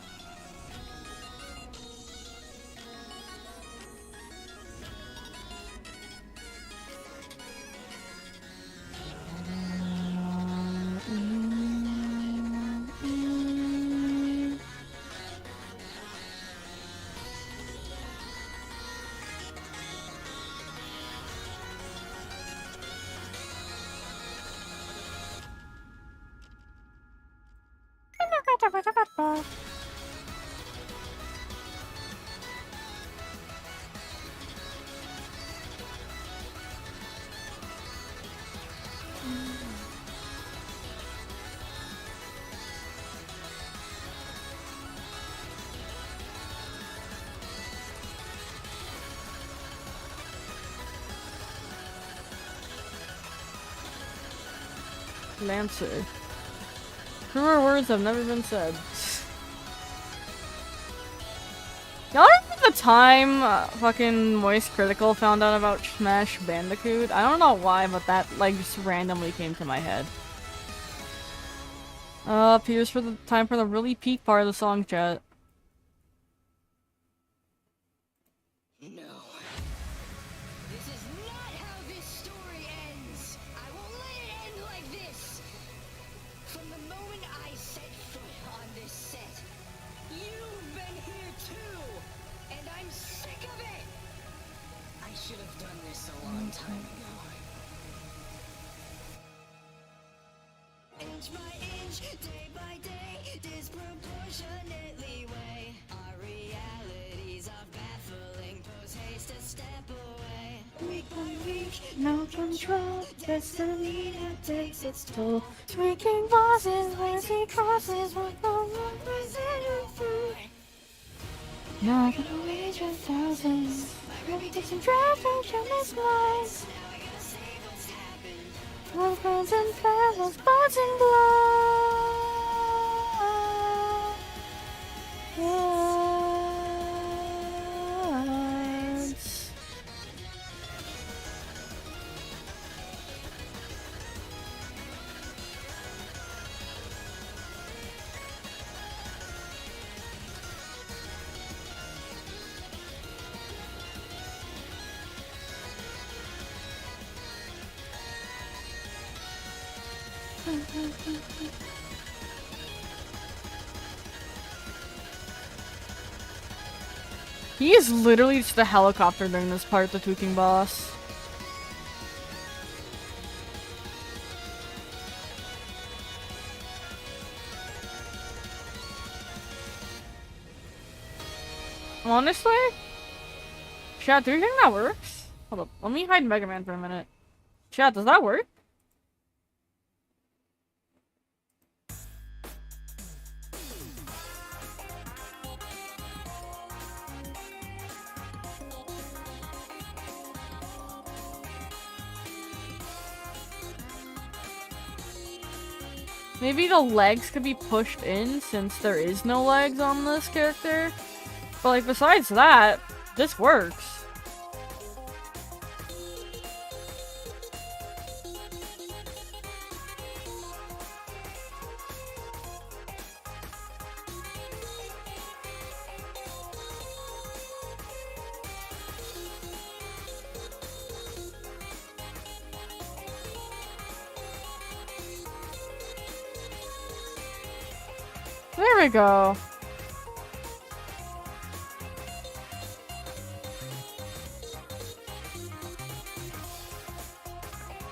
Lancer. Truer words have never been said. Y'all remember the time fucking Moist Critical found out about Smash Bandicoot? I don't know why, but that like just randomly came to my head. Here's for the time for the really peak part of the song, chat. No. This is not how this story ends. I won't let it end like this. From the moment I set foot on this set, you've been here too, and I'm sick of it. I should have done this a long time ago. Inch by inch, day by day, disproportionately weigh our realities are baffling. Pose haste a step away. Week by week, no control. Destiny that takes its toll. Tweaking bosses, lazy crosses, what the world presented through. Not gonna wage a thousands. My reputation drives and killing lies. Girlfriends and fellows, buds and blood. He is literally just a helicopter during this part, the tweaking boss. Honestly? Chat, do you think that works? Hold up, let me hide MegaMan for a minute. Chat, does that work? Maybe the legs could be pushed in since there is no legs on this character. But like besides that, this works. There we go.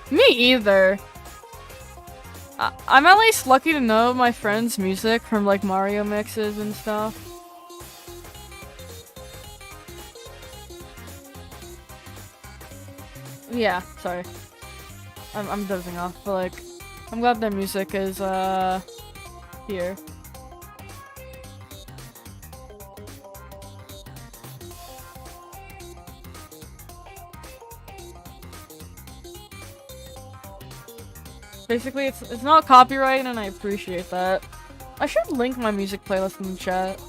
Me either. I'm at least lucky to know my friends' music from like Mario mixes and stuff. Yeah, sorry. I'm dozing off, but like, I'm glad their music is here. Basically, it's not copyright, and I appreciate that. I should link my music playlist in the chat.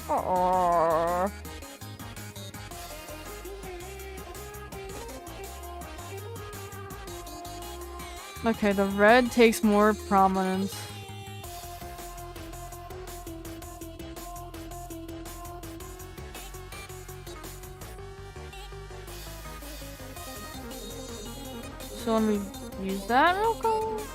Aww. Okay, the red takes more prominence. So let me use that real quick.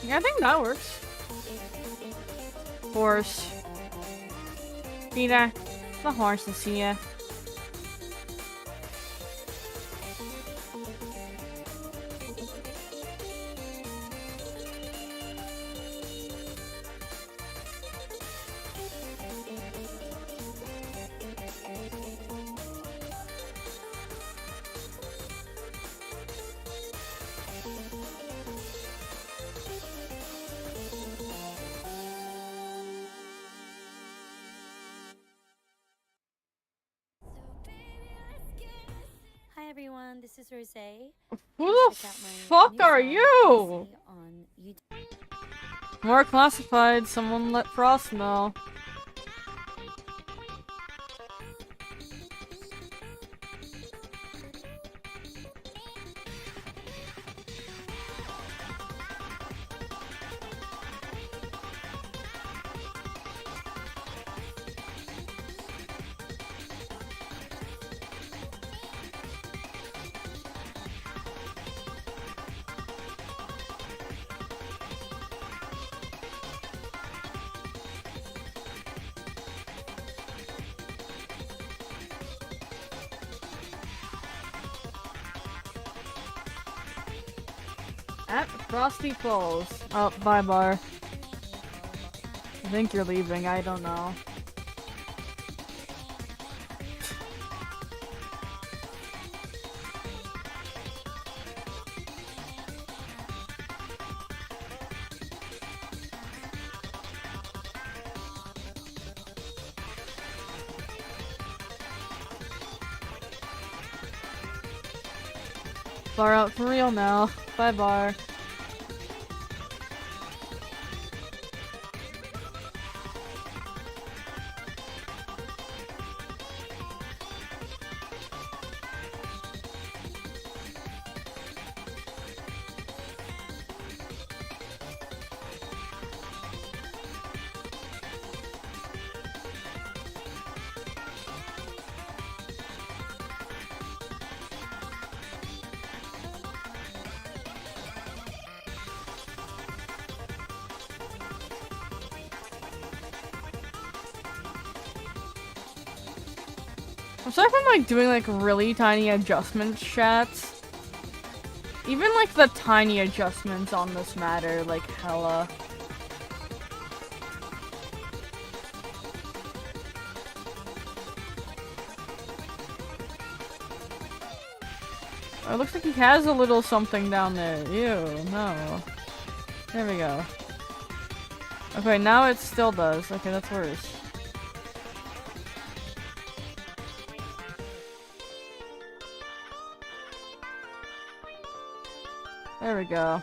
Yeah, I think that works. Horse. Peter, the horse is here. Hi everyone, this is Rose. Who the fuck are you? On YouTube. More classified, someone let Frost know. At Frosty Falls. Oh, bye, Bar. I think you're leaving, I don't know. Bar out for real now. Bye, Bar. I'm sorry if I'm like doing like really tiny adjustments, chats. Even like the tiny adjustments on this matter, like hella. Oh, it looks like he has a little something down there. Ew, no. There we go. Okay, now it still does. Okay, that's worse. There we go.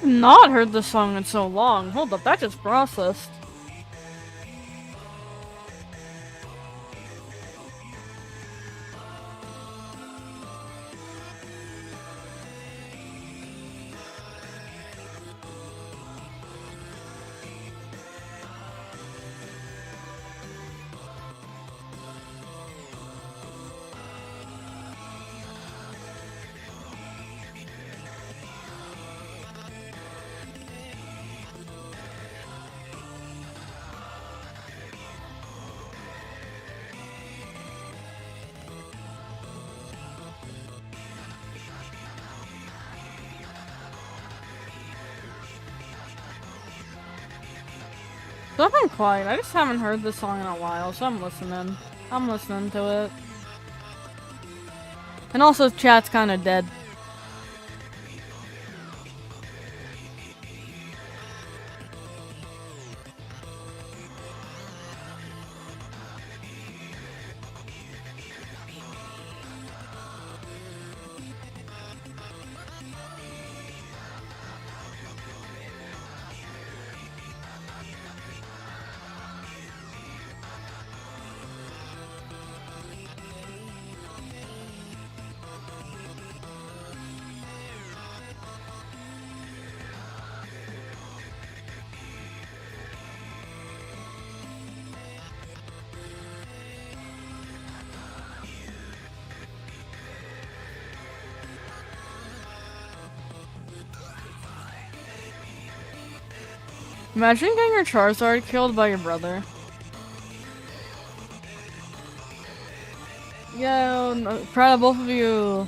not heard this song in so long. Hold up, that just processed. So I've been quiet. I just haven't heard this song in a while, so I'm listening. I'm listening to it. And also, chat's kind of dead. Imagine getting your Charizard killed by your brother. Yo, no, proud of both of you.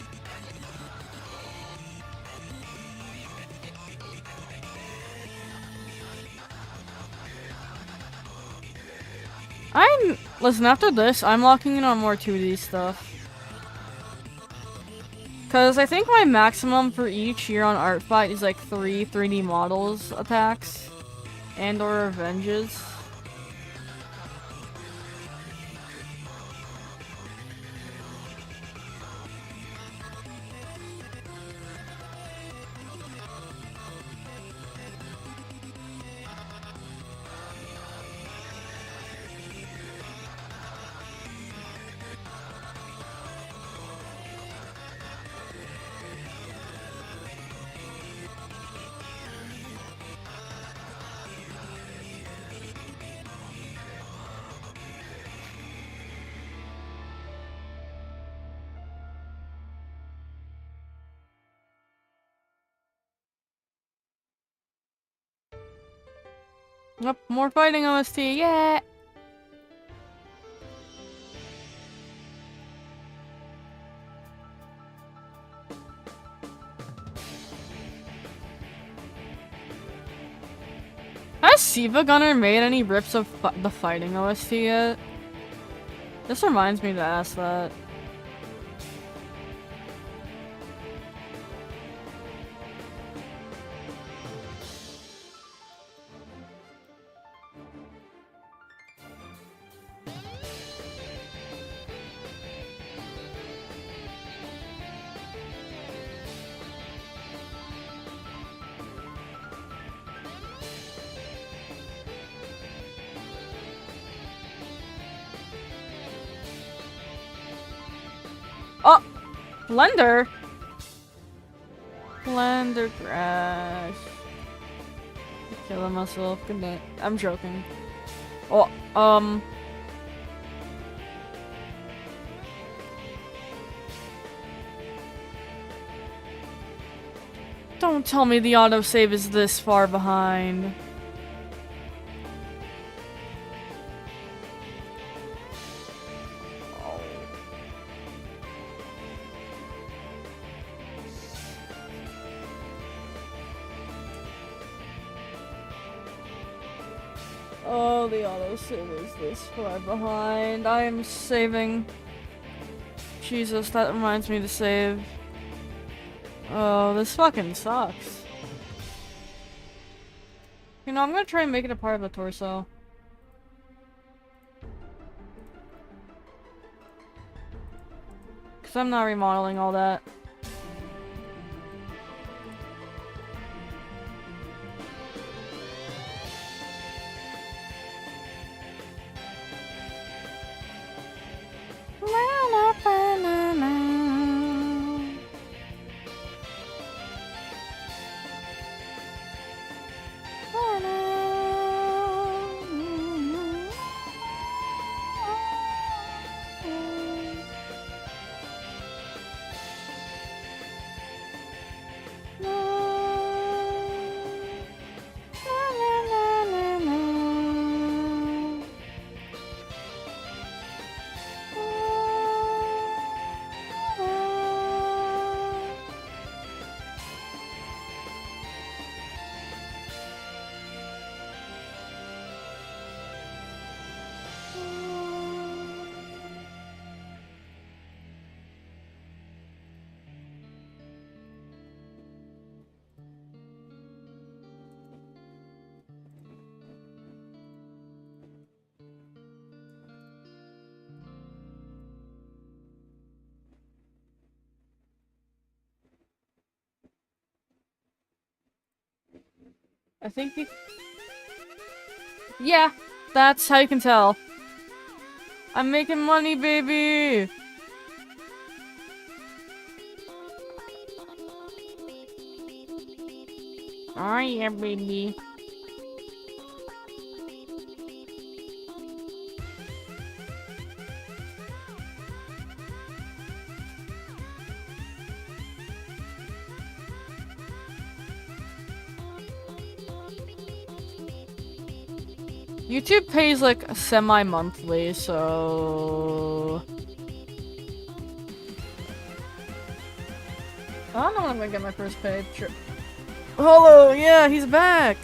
Listen, after this, I'm locking in on more 2D stuff. Cause I think my maximum for each year on Artfight is like 3 3D models attacks. And or revenges. Yep, more fighting OST, yeah! Has Siva Gunner made any rips of the fighting OST yet? This reminds me to ask that. Oh! Blender? Blender crash. Killing myself. Good night. I'm joking. Oh, Don't tell me the autosave is this far behind. Oh, the autosave is this far behind. I am saving. Jesus, that reminds me to save. Oh, this fucking sucks. You know, I'm gonna try and make it a part of the torso. Cause I'm not remodeling all that. I think he... Yeah, that's how you can tell. I'm making money, baby! Oh yeah, baby. YouTube pays like semi-monthly, so... I don't know when I'm gonna get my first pay. Sure. Hello, yeah, he's back!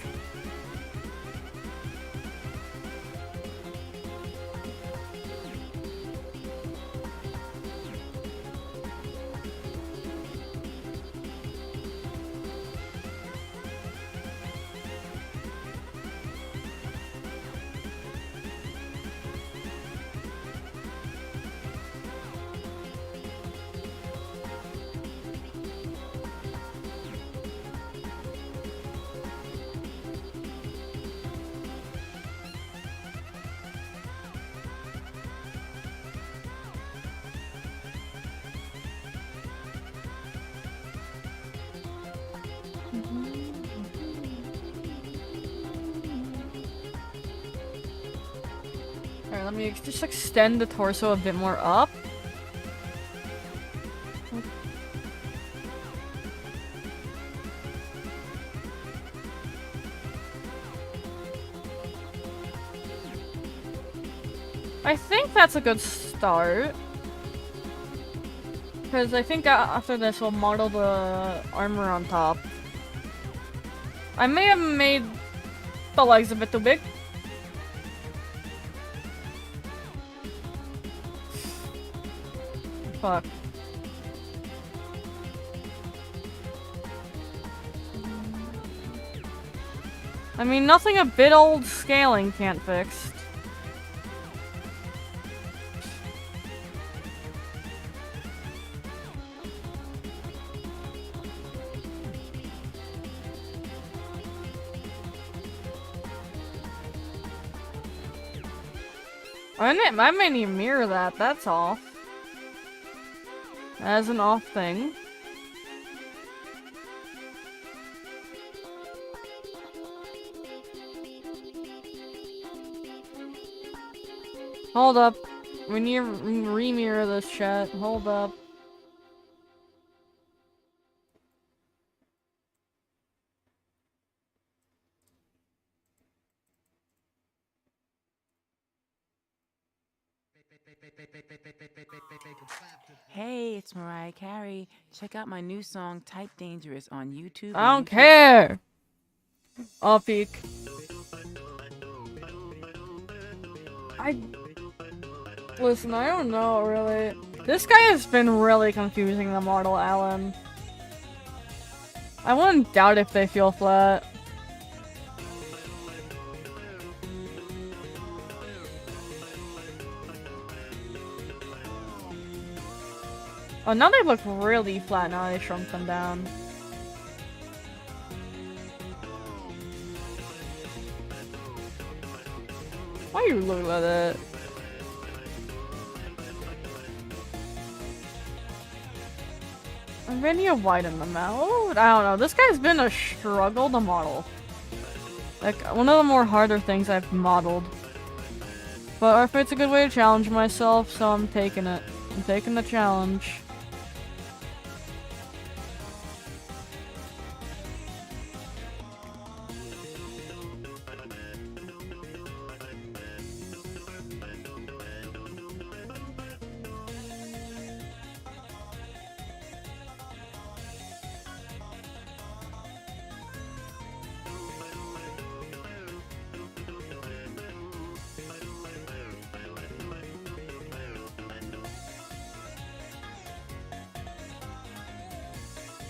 Alright, let me just extend the torso a bit more up. I think that's a good start. Because I think after this we'll model the armor on top. I may have made the legs a bit too big. Fuck. I mean, nothing a bit old scaling can't fix. I may need to mirror that, that's all. As an off thing. Hold up. We need to re-mirror this chat. Hold up. Hey, it's Mariah Carey. Check out my new song, Type Dangerous, on YouTube. I don't care! I'll peek. Listen, I don't know, really. This guy has been really confusing the model, Alan. I wouldn't doubt if they feel flat. Oh, now they look really flat now they shrunk them down. Why you look like that? I'm ready to widen them out. I don't know. This guy's been a struggle to model. Like, one of the more harder things I've modeled. But Artfight's a good way to challenge myself, so I'm taking it. I'm taking the challenge.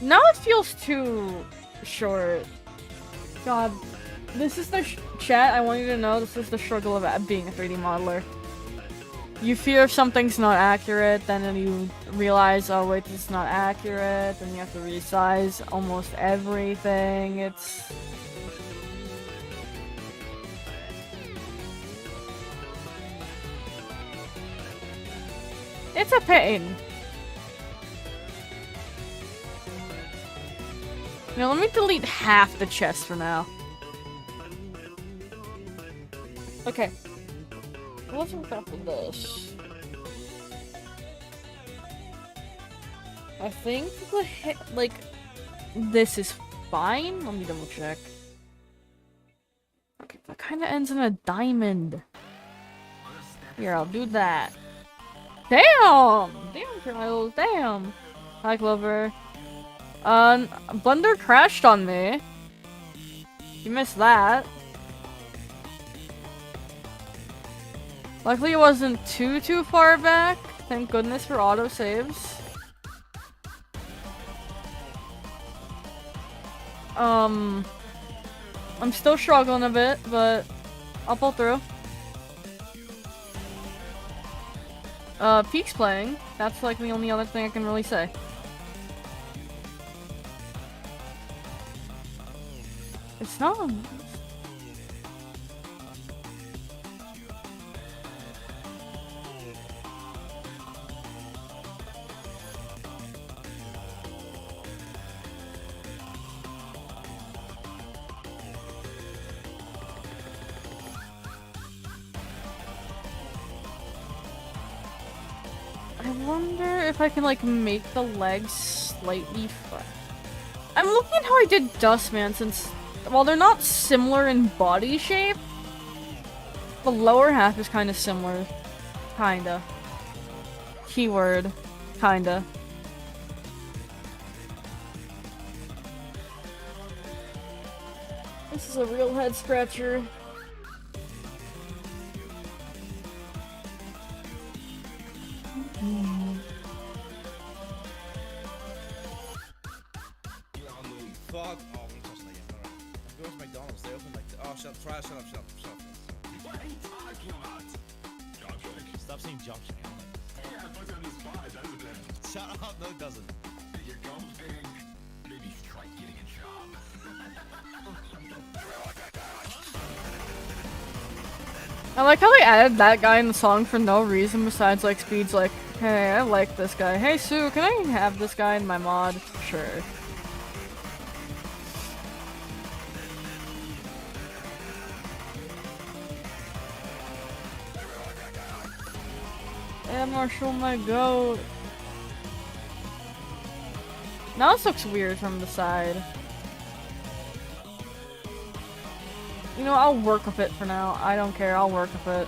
Now it feels too short. God, this is the chat. I want you to know this is the struggle of being a 3D modeler. You fear if something's not accurate, then you realize, oh wait, this is not accurate, then you have to resize almost everything. It's a pain. Now let me delete half the chest for now. Okay. Let's look up with this. I think the hit, like, this is fine. Let me double check. Okay, that kind of ends in a diamond. Here, I'll do that. Damn! Damn, Trials, damn! Hi, Clover. Blender crashed on me. You missed that. Luckily it wasn't too far back. Thank goodness for autosaves. I'm still struggling a bit, but I'll pull through. Peak's playing. That's like the only other thing I can really say. It's not. I wonder if I can like make the legs slightly flat. I'm looking at how I did Dustman since while they're not similar in body shape, the lower half is kind of similar. Kinda. Keyword. Kinda. This is a real head scratcher. Fuck. Oh, I'm just like, alright. I'm going to McDonald's. They open like, oh, shut up. What are you talking about? Job. Stop saying job. Yeah, it puts on the spot, doesn't it? Shut up. No, it doesn't. You're going big. Maybe try getting a job. I like how they added that guy in the song for no reason besides like Speed's like, hey, I like this guy. Hey Sue, can I have this guy in my mod? Sure. Yeah, Marshall, my goat. Now this looks weird from the side. You know, I'll work with it for now. I don't care, I'll work with it.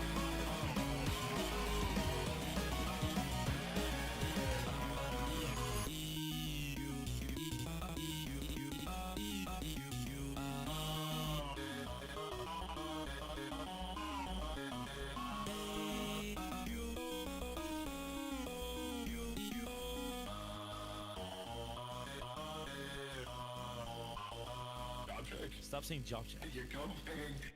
Stop saying job check. You're going big.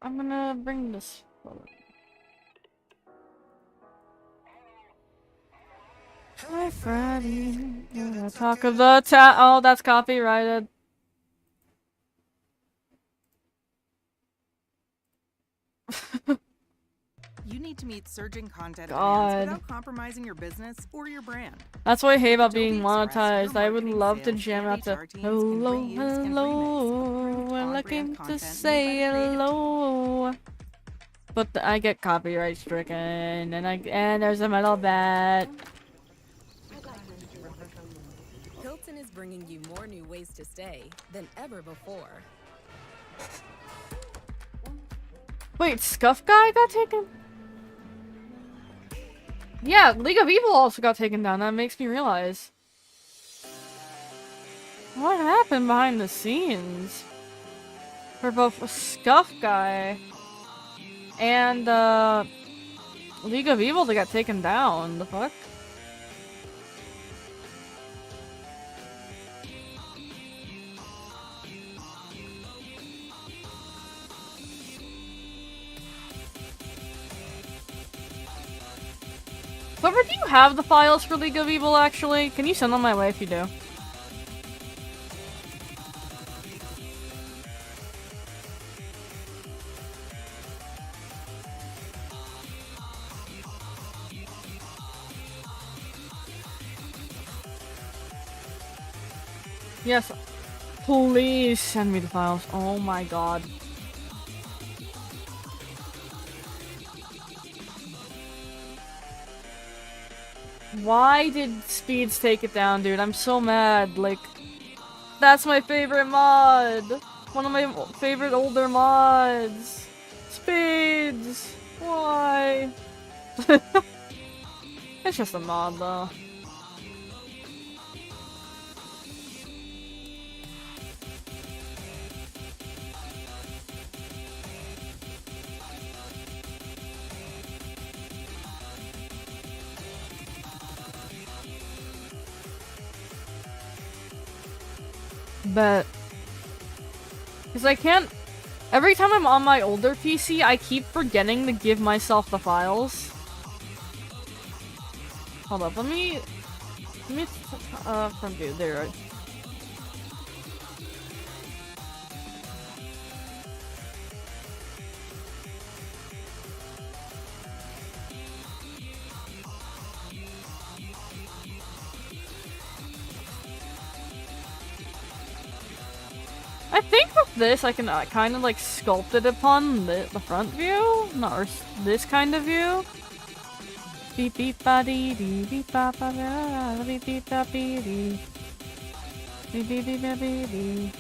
I'm gonna bring this forward. Hi, Freddy. Talk of the oh, that's copyrighted. You need to meet surging content God. demands without compromising your business or your brand. That's what I hate about being Don't be stressed. monetized. Your I would marketing, love to sales, jam and out to HR teams can hello, reuse and hello. remix We're on-brand looking to content say made by creative hello. But I get copyright stricken, and there's a metal bat. Hilton is bringing you more new ways to stay than ever before. Wait, Scuff Guy got taken? Yeah, League of Evil also got taken down. That makes me realize. What happened behind the scenes? For both Scuff Guy and League of Evil that got taken down. The fuck? Clover, do you have the files for League of Evil, actually? Can you send them my way if you do? Yes. Please send me the files. Oh my god. Why did Speeds take it down, dude? I'm so mad. Like, that's my favorite mod. One of my favorite older mods. Speeds. Why? It's just a mod, though. But because I can't, every time I'm on my older PC, I keep forgetting to give myself the files. Hold up, let me from dude, there. I think with this, I can kind of like sculpt it upon the front view, not or this kind of view. Beep beep ba dee dee beep ba ba da beep beep ba bee dee beep beep beep ba bee dee.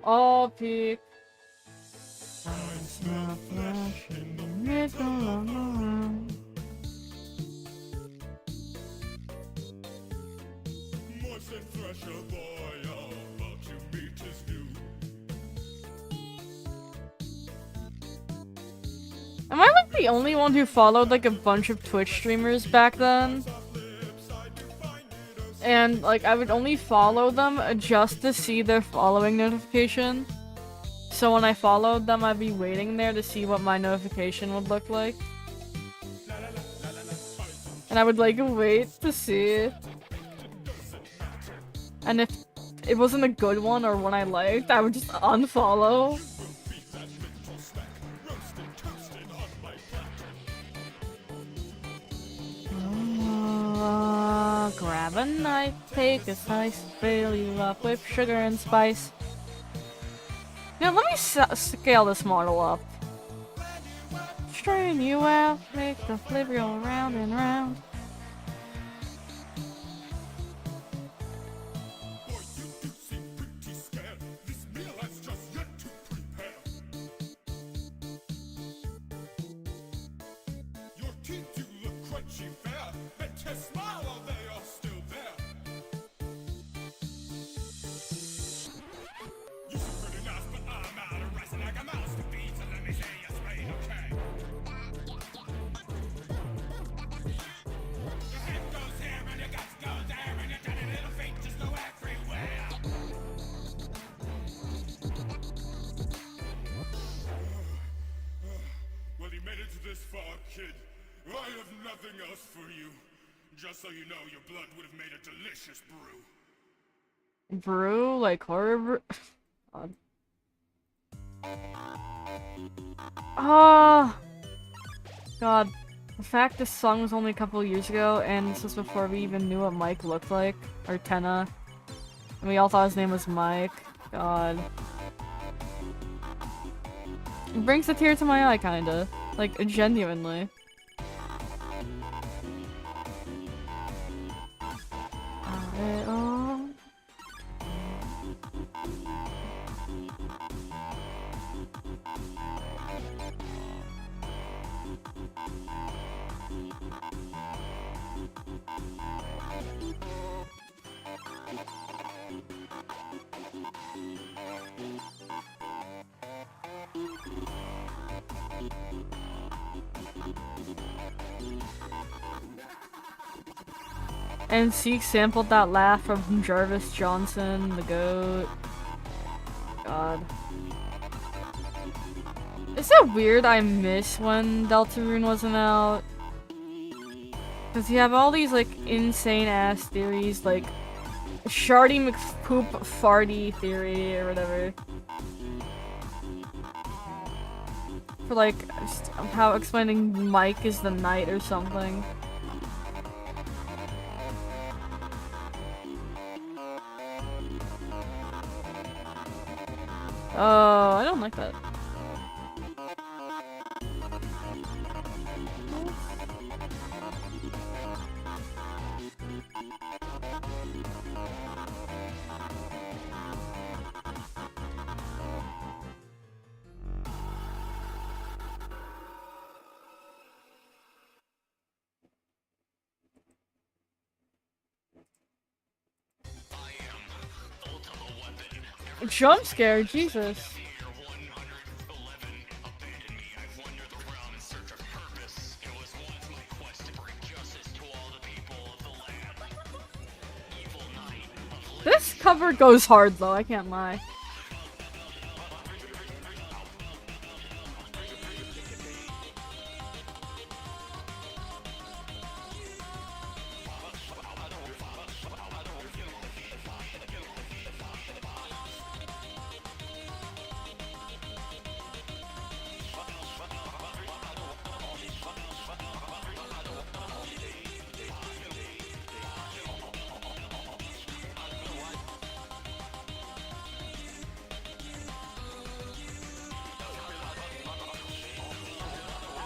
All peak. Am I like the only one who followed like a bunch of Twitch streamers back then? And like I would only follow them just to see their following notification. So when I followed them, I'd be waiting there to see what my notification would look like. And I would like wait to see. And if it wasn't a good one or one I liked, I would just unfollow. Grab a knife, take a slice, fill you up with sugar and spice. Now let me scale this model up. Strain you out, make the flip roll round and round. Just so you know, your blood would have made a delicious brew. Brew? Like horror brew? Ah, God. The fact this song was only a couple of years ago, and this was before we even knew what Mike looked like, or Tenna. And we all thought his name was Mike. God. It brings a tear to my eye, kinda. Like, genuinely. And Seek sampled that laugh from Jarvis Johnson, the GOAT. God. Is it weird I miss when Deltarune wasn't out? Because you have all these, like, insane-ass theories, like Shardy McPoop Farty theory or whatever. For like how explaining Mike is the knight or something. Oh, I don't like that. Jump scare, Jesus. This cover goes hard though, I can't lie.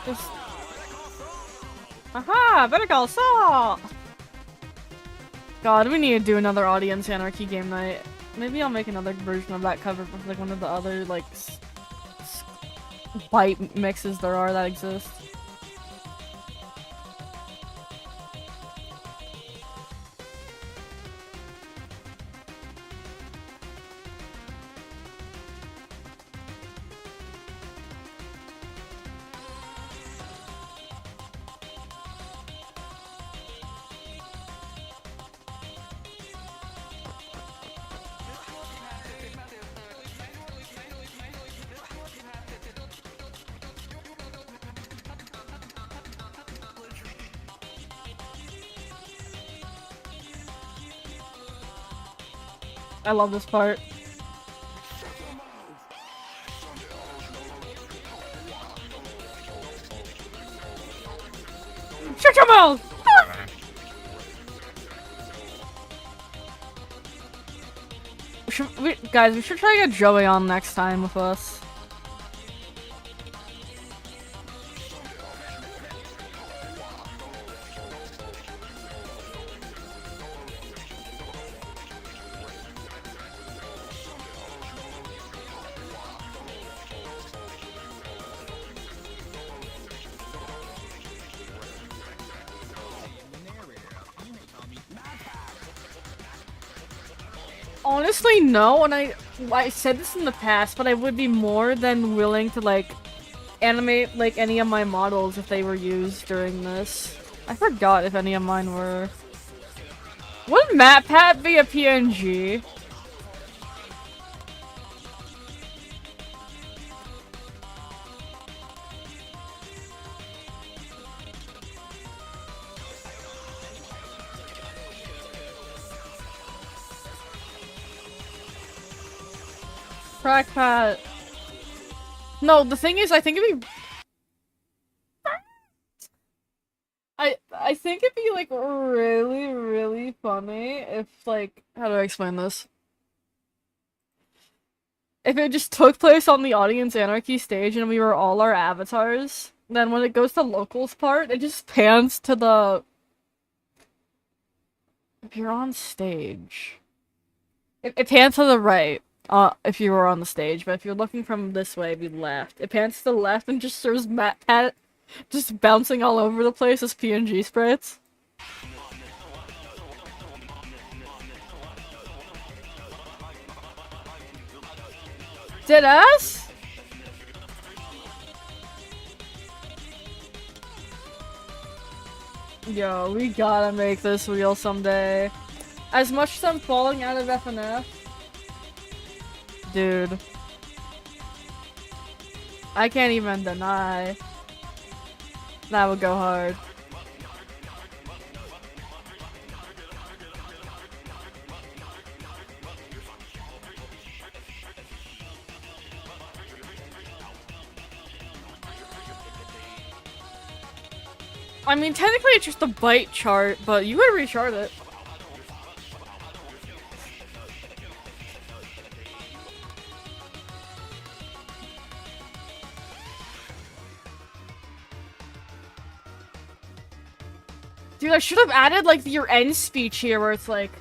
Just... Aha! Better call Saul! God, we need to do another audience anarchy game night. Maybe I'll make another version of that cover with like one of the other like bite mixes there are that exist. I love this part. Shut your mouth! Ah! Guys, we should try to get Joey on next time with us. Honestly, no, and I said this in the past, but I would be more than willing to, like, animate, like, any of my models if they were used during this. I forgot if any of mine were. Would MatPat be a PNG? Crackpat. No, the thing is, I think it'd be... I think it'd be, like, really, really funny if, like... How do I explain this? If it just took place on the Audience Anarchy stage and we were all our avatars, then when it goes to locals part, it just pans to the... If you're on stage... It pans to the right. If you were on the stage, but if you're looking from this way, it'd be left. It pans to the left and just shows MatPat just bouncing all over the place as PNG sprites. Did us? Yo, we gotta make this real someday. As much as I'm falling out of FNF, dude, I can't even deny that would go hard. I mean, technically it's just a byte chart, but you could rechart it. Dude, I should have added, like, your end speech here where it's like,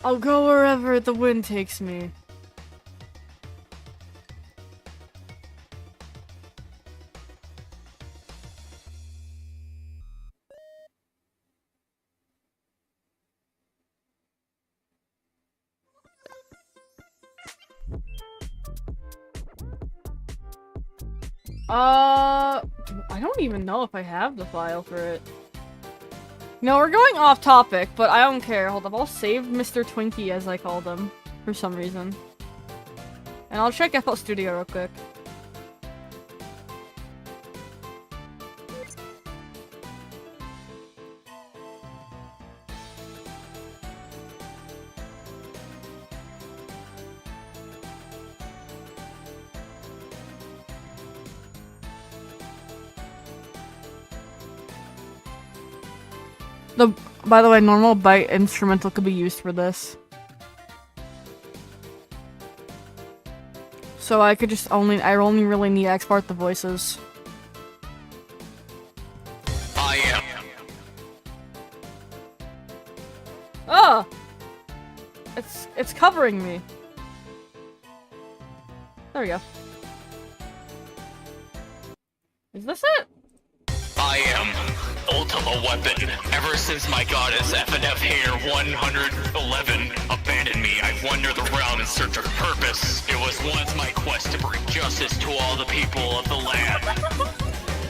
I'll go wherever the wind takes me. I don't even know if I have the file for it. No, we're going off topic, but I don't care. Hold up, I'll save Mr. Twinkie as I called him, for some reason. And I'll check FL Studio real quick. By the way, normal byte instrumental could be used for this. So I could just I only really need to export the voices. I am. Ah! It's covering me. There we go. Is this it? I am Ultima Weapon. Ever since my goddess FNF here 111 abandoned me, I wandered the realm in search of purpose. It was once my quest to bring justice to all the people of the land.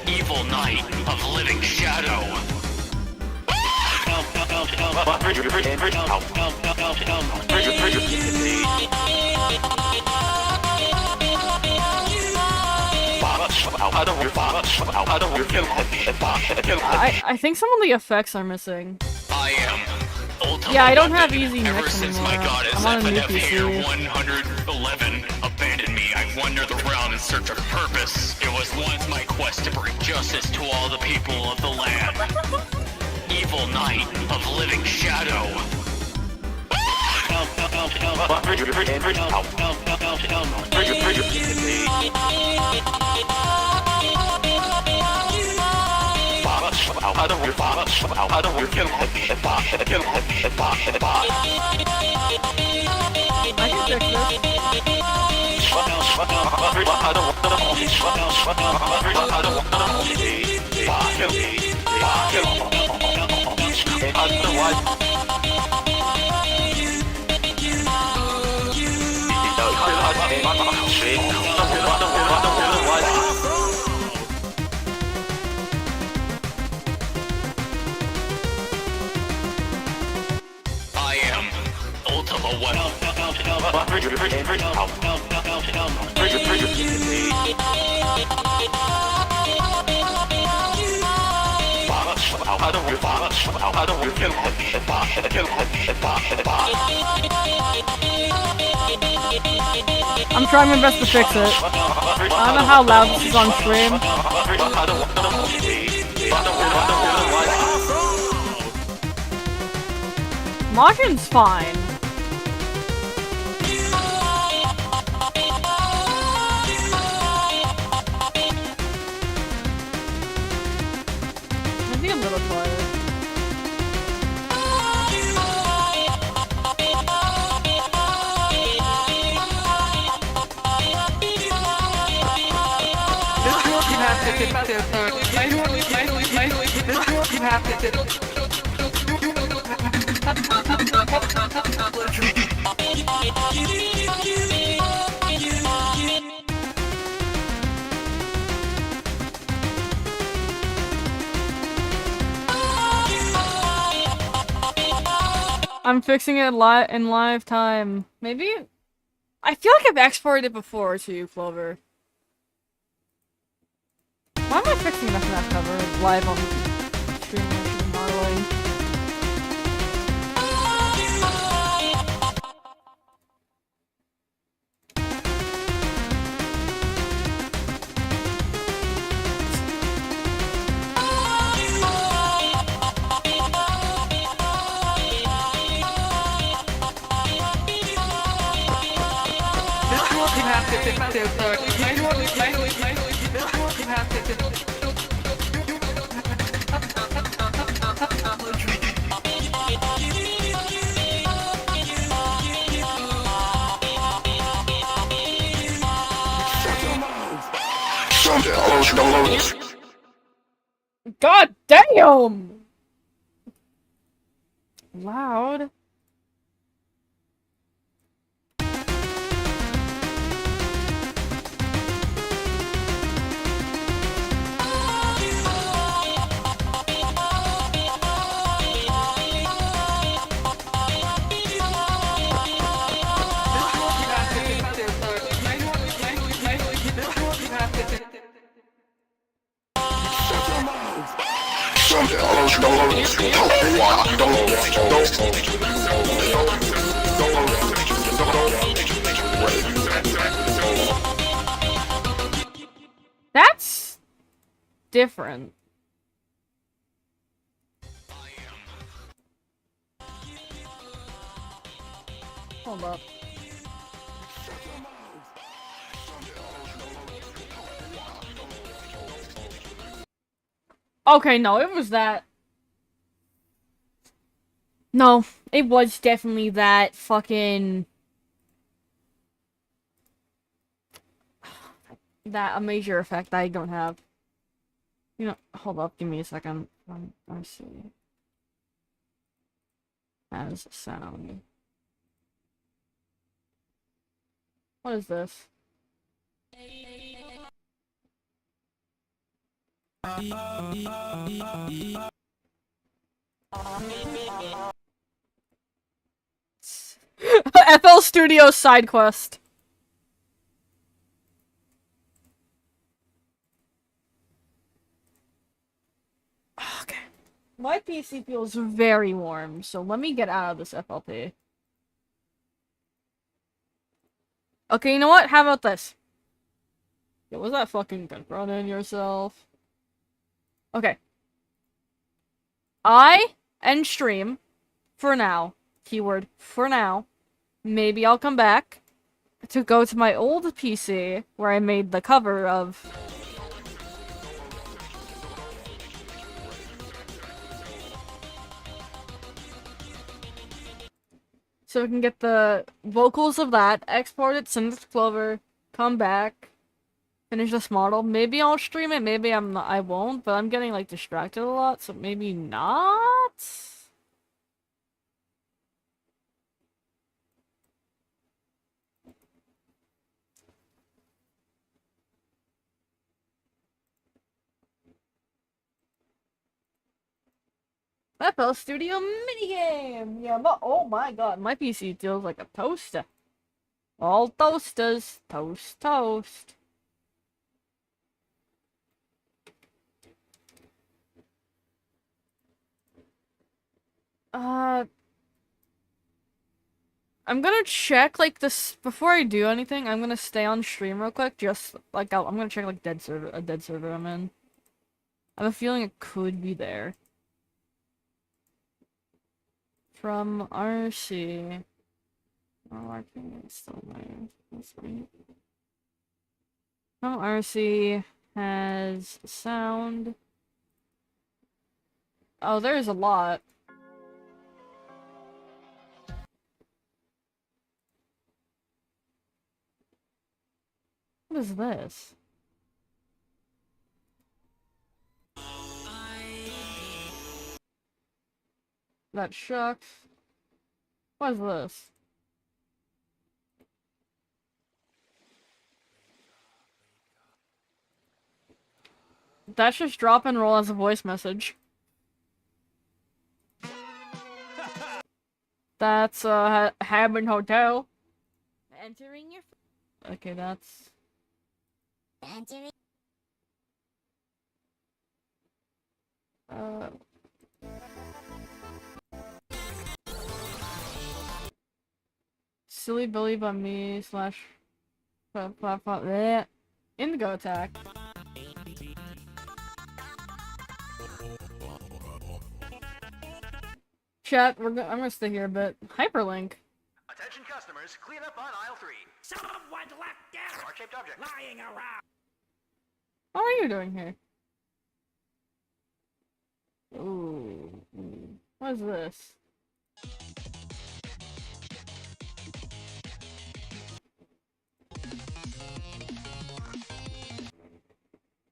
Evil Knight of Living Shadow. I think some of the effects are missing. I am Ultima Yeah, I don't have Weapon. easy mix Ever since my anymore. goddess I'm on a new FNF here PC. 111 abandoned me, I wandered the realm in search of purpose. It was once my quest to bring justice to all the people of the land. Evil Knight of Living Shadow. I am Ultima Weapon. I'm trying my best to fix it. I don't know how loud this is on stream. Margin's fine. Maybe a little quieter. I'm fixing it in live time. Maybe? I feel like I've exported it before to you, Clover. Why am I fixing the FNAF cover live on stream and modeling? God damn! Loud. That's different. Hold up. Okay, no, it was that. No, it was definitely that fucking... that a major effect I don't have. You know, hold up, give me a second. I see. As sound. What is this? FL Studio side quest. Okay. My PC feels very warm, so let me get out of this FLP. Okay, you know what? How about this? Yeah, was that fucking confronting yourself? Okay. I end stream for now. Keyword for now. Maybe I'll come back to go to my old PC where I made the cover of... so we can get the vocals of that, export it, send it to Clover, come back, finish this model. Maybe I'll stream it, maybe I won't, but I'm getting like distracted a lot, so maybe not? FL Studio minigame! Yeah, but oh my god, my PC feels like a toaster. All toasters. Toast, toast. I'm gonna check, like, this, before I do anything, I'm gonna stay on stream real quick, just, like, I'm gonna check, like, a dead server I'm in. I have a feeling it could be there. From RC. Oh, I think it's still there. That's right. From RC has sound. Oh, there's a lot. What is this? That shucks. What is this? That's just drop and roll as a voice message. That's Hammond Hotel. Entering your... Okay, that's... Entering... Silly Billy by me slash... Indigo attack. Chat, I'm gonna stay here a bit. Hyperlink. Attention customers, clean up on aisle 3. Someone locked down! heart-shaped object. Lying around. What are you doing here? Ooh. What is this?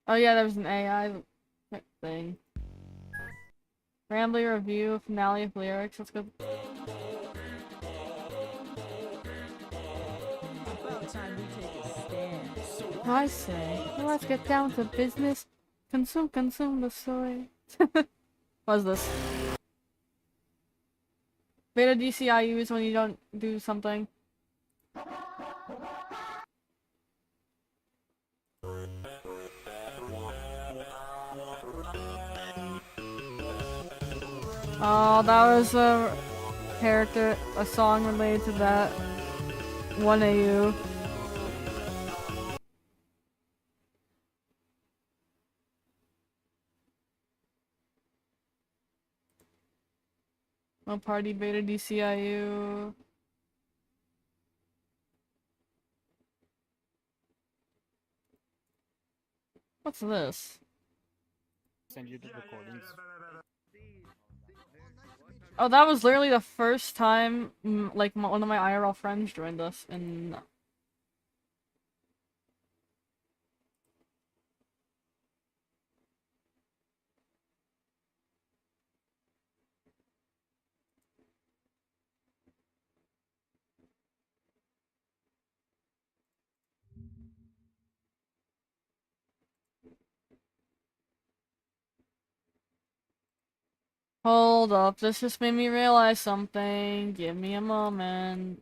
Oh yeah, there was an AI thing. Rambly review, finale of lyrics, let's go. About time we take a stand. I say, let's get down to business. Consume the soy. What is this? Beta DCI use when you don't do something. Oh, that was a character, a song related to that. 1AU. No party beta DCIU. What's this? Send you the recordings. Oh, that was literally the first time, like, one of my IRL friends joined us, and... Hold up, this just made me realize something. Give me a moment.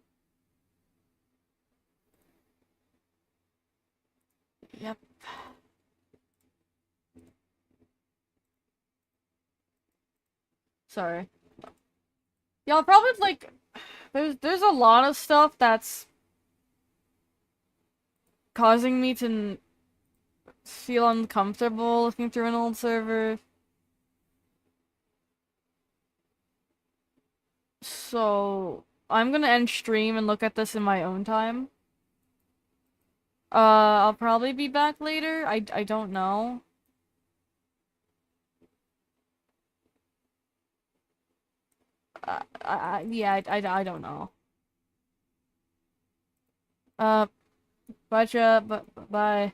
Yep. Sorry. Y'all probably, like, there's a lot of stuff that's causing me to feel uncomfortable looking through an old server. So, I'm gonna end stream and look at this in my own time. I'll probably be back later. I don't know. Yeah, I don't know. Bye, chat. Bye.